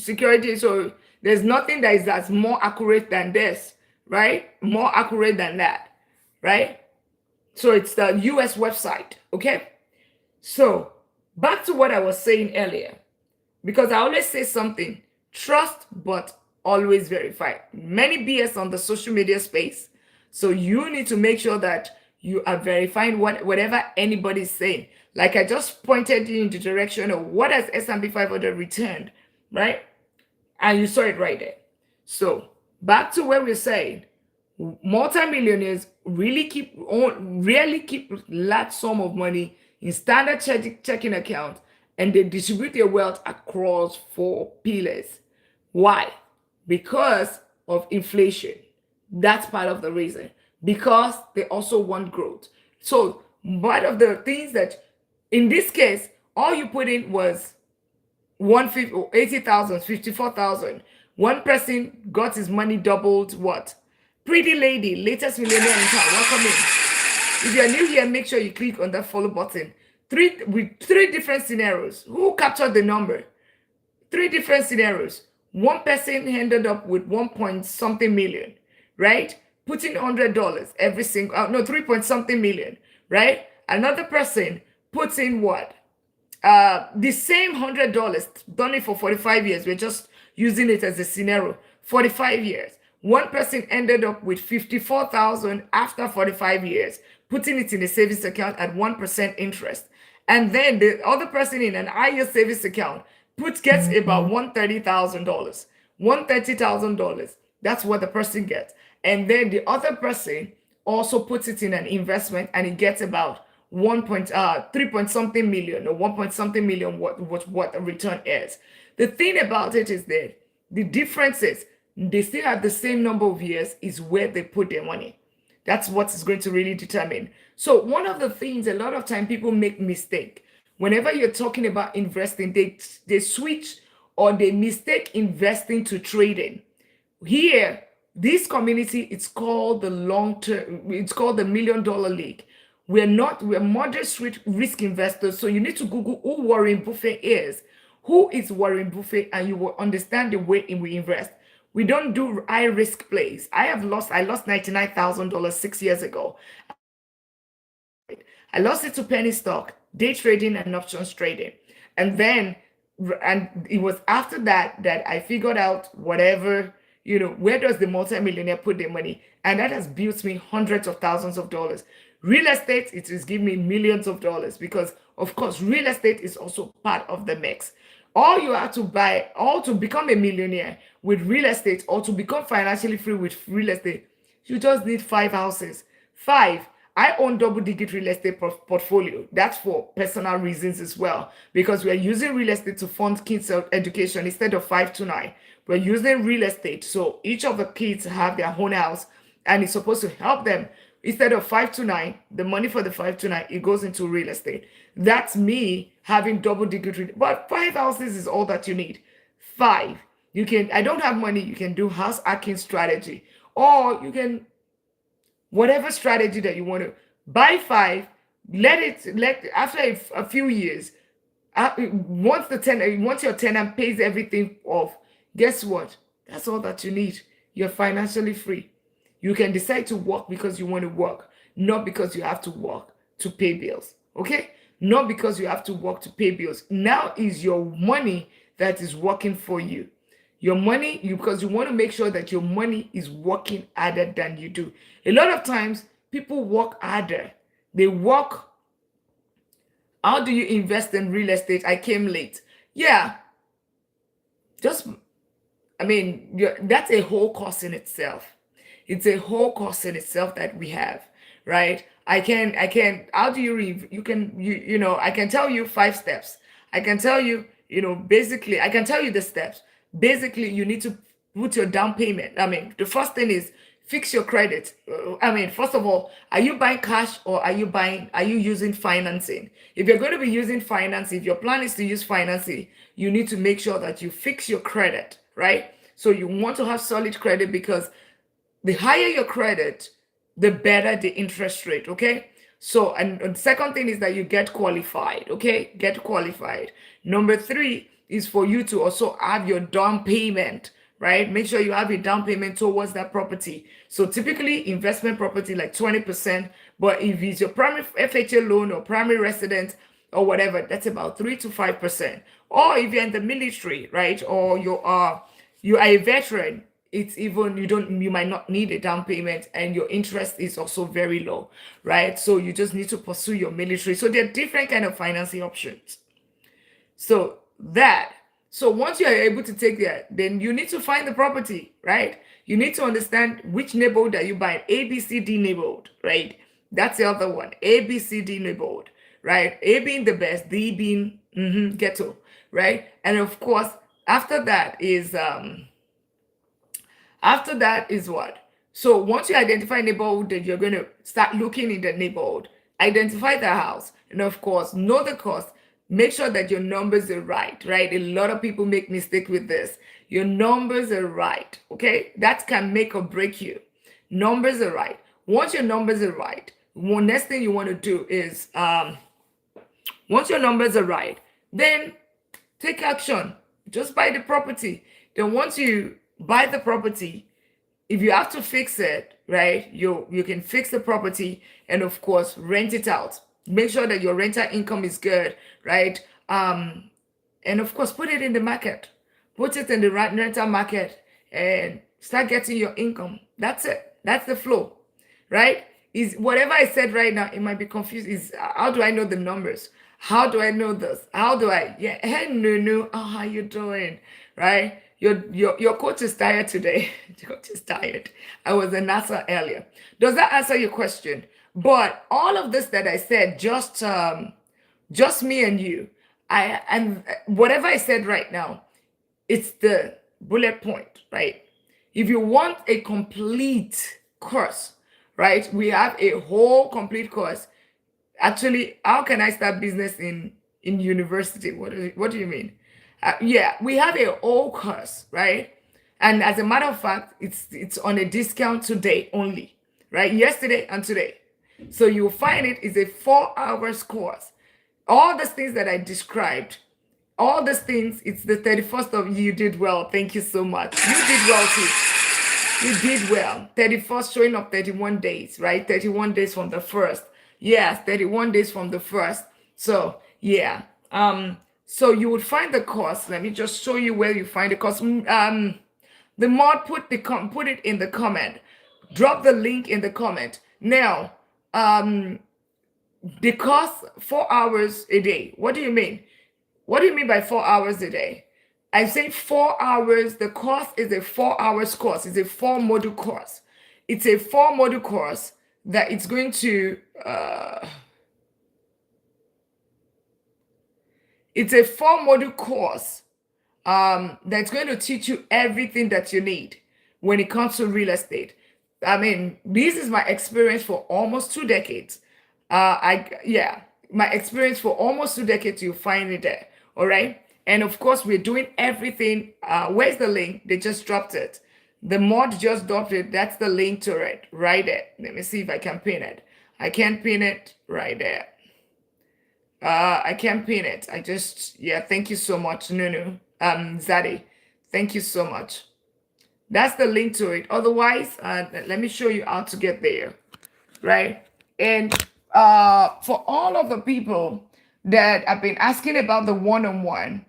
Security. So there's nothing that is that's more accurate than this, right? More accurate than that, right? So it's the US website, okay? So back to what I was saying earlier, because I always say something, trust, but always verify. Many BS on the social media space. So you need to make sure that you are verifying whatever anybody's saying. Like I just pointed you in the direction of what has S&P 500 returned, right? And you saw it right there. So back to where we're saying, multimillionaires rarely keep large sum of money in standard checking account, and they distribute their wealth across four pillars. Why? Because of inflation. That's part of the reason. Because they also want growth. So one of the things that, in this case, all you put in was 150, 80,000, 54,000. One person got his money doubled. What? Pretty lady, latest millionaire in town. Welcome in. If you're new here, make sure you click on that follow button. Three different scenarios. Who captured the number? Three different scenarios. One person ended up with 1 point something million, right? Putting $100 every single, no, 3 point something million, right? Another person puts in what? The same $100, done it for 45 years. We're just using it as a scenario. 45 years. One person ended up with 54,000 after 45 years, putting it in a savings account at 1% interest. And then the other person in an higher savings account gets about $130,000. $130,000. That's what the person gets. And then the other person also puts it in an investment, and it gets about 3 point something million, or 1 point something million, what the return is. The thing about it is that the difference is they still have the same number of years, is where they put their money. That's what is going to really determine. So one of the things, a lot of time people make mistake whenever you're talking about investing, they switch, or they mistake investing to trading. Here, this community, it's called the long term, it's called the $1 million league. We're moderate risk investors. So you need to Google who Warren Buffett is. Who is Warren Buffett? And you will understand the way we invest. We don't do high risk plays. I lost $99,000 6 years ago. I lost it to penny stock, day trading, and options trading. And then, and it was after that that I figured out whatever, where does the multimillionaire put their money? And that has built me hundreds of thousands of dollars. Real estate, it has given me millions of dollars, because, of course, real estate is also part of the mix. All you have to buy, all to become a millionaire with real estate, or to become financially free with real estate, you just need 5 houses. 5. I own double-digit real estate portfolio. That's for personal reasons as well, because we're using real estate to fund kids' education instead of 5 to 9. We're using real estate, so each of the kids have their own house, and it's supposed to help them. Instead of 5 to 9, the money for the 5 to 9, it goes into real estate. That's me having double-digit, but 5 houses is all that you need. 5. I don't have money, you can do house hacking strategy, or you can, whatever strategy that you want to buy 5, after a few years, once your tenant pays everything off, guess what? That's all that you need. You're financially free. You can decide to work because you want to work, not because you have to work to pay bills. Okay? Not because you have to work to pay bills. Now is your money that is working for you. Your money, because you want to make sure that your money is working harder than you do. A lot of times, people work harder. They work. How do you invest in real estate? I came late. Yeah. That's a whole course in itself. It's a whole course in itself that we have, right? How do I can tell you 5 steps. I can tell you, basically, I can tell you the steps. Basically, you need to put your down payment. The first thing is fix your credit. First of all, are you buying cash, or are you using financing? If you're going to be using financing, if your plan is to use financing, you need to make sure that you fix your credit, right? So you want to have solid credit, because the higher your credit, the better the interest rate, okay? So, and the second thing is that you get qualified, okay? Get qualified. Number 3 is for you to also have your down payment, right? Make sure you have your down payment towards that property. So typically investment property like 20%, but if it's your primary FHA loan or primary residence or whatever, that's about 3 to 5%. Or if you're in the military, right? Or you are a veteran, it's even, you might not need a down payment, and your interest is also very low, right? So you just need to pursue your military. So there are different kind of financing options. So that, So once you are able to take that, then you need to find the property, right? You need to understand which neighborhood that you buy. A, B, C, D neighborhood, right? That's the other one. A, B, C, D neighborhood, right? A being the best, D being ghetto, right? And of course, after that is what? So once you identify neighborhood, then you're going to start looking in the neighborhood, identify the house, and of course, know the cost. Make sure that your numbers are right, right? A lot of people make mistake with this. Your numbers are right, okay? That can make or break you. Numbers are right. Once your numbers are right, one next thing you want to do is once your numbers are right, then take action. Just buy the property. Then once you buy the property, if you have to fix it, right, you can fix the property and of course rent it out. Make sure that your rental income is good, right? And of course put it in the market. Put it in the rental market and start getting your income. That's it. That's the flow, right? Is whatever I said right now, it might be confused. Is how do I know the numbers? How do I know this? How do I? Yeah, hey Nunu, oh, how you doing? Right? Your coach is tired today. Your coach is tired. I was in NASA earlier. Does that answer your question? But all of this that I said, just me and you. And whatever I said right now, it's the bullet point, right? If you want a complete course, right? We have a whole complete course. Actually, how can I start business in university? What do you mean? Yeah, we have a whole course, right? And as a matter of fact, it's on a discount today only, right? Yesterday and today. So you'll find it is a 4 hour course. All these things that I described, all these things, it's the 31st of you did well. Thank you so much. You did well too. You did well. 31st showing up 31 days, right? 31 days from the first. Yes, 31 days from the first. So yeah. So you would find the course. Let me just show you where you find the course. The mod put it in the comment. Drop the link in the comment. Now, the cost 4 hours a day. What do you mean? What do you mean by 4 hours a day? I say 4 hours. The course is a 4 hours course. It's a 4 module course. It's a 4 module course that it's going to it's a 4 module course that's going to teach you everything that you need when it comes to real estate. I mean, this is my experience for almost 2 decades. My experience for almost 2 decades, you find it there. All right. And of course, we're doing everything. Where's the link? They just dropped it. The mod just dropped it. That's the link to it right there. Let me see if I can pin it. I can't pin it right there. I can't pin it. Thank you so much, Nunu. Zadie, thank you so much. That's the link to it. Otherwise, let me show you how to get there, right? And for all of the people that have been asking about the one-on-one,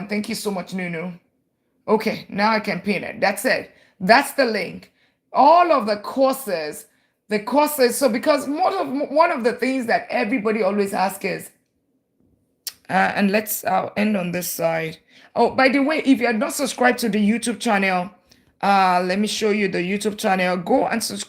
thank you so much, Nunu. Okay, now I can pin it. That's it. That's the link. All of the courses. So because one of the things that everybody always asks is, and I'll end on this side. Oh, by the way, if you are not subscribed to the YouTube channel, let me show you the YouTube channel. Go and subscribe.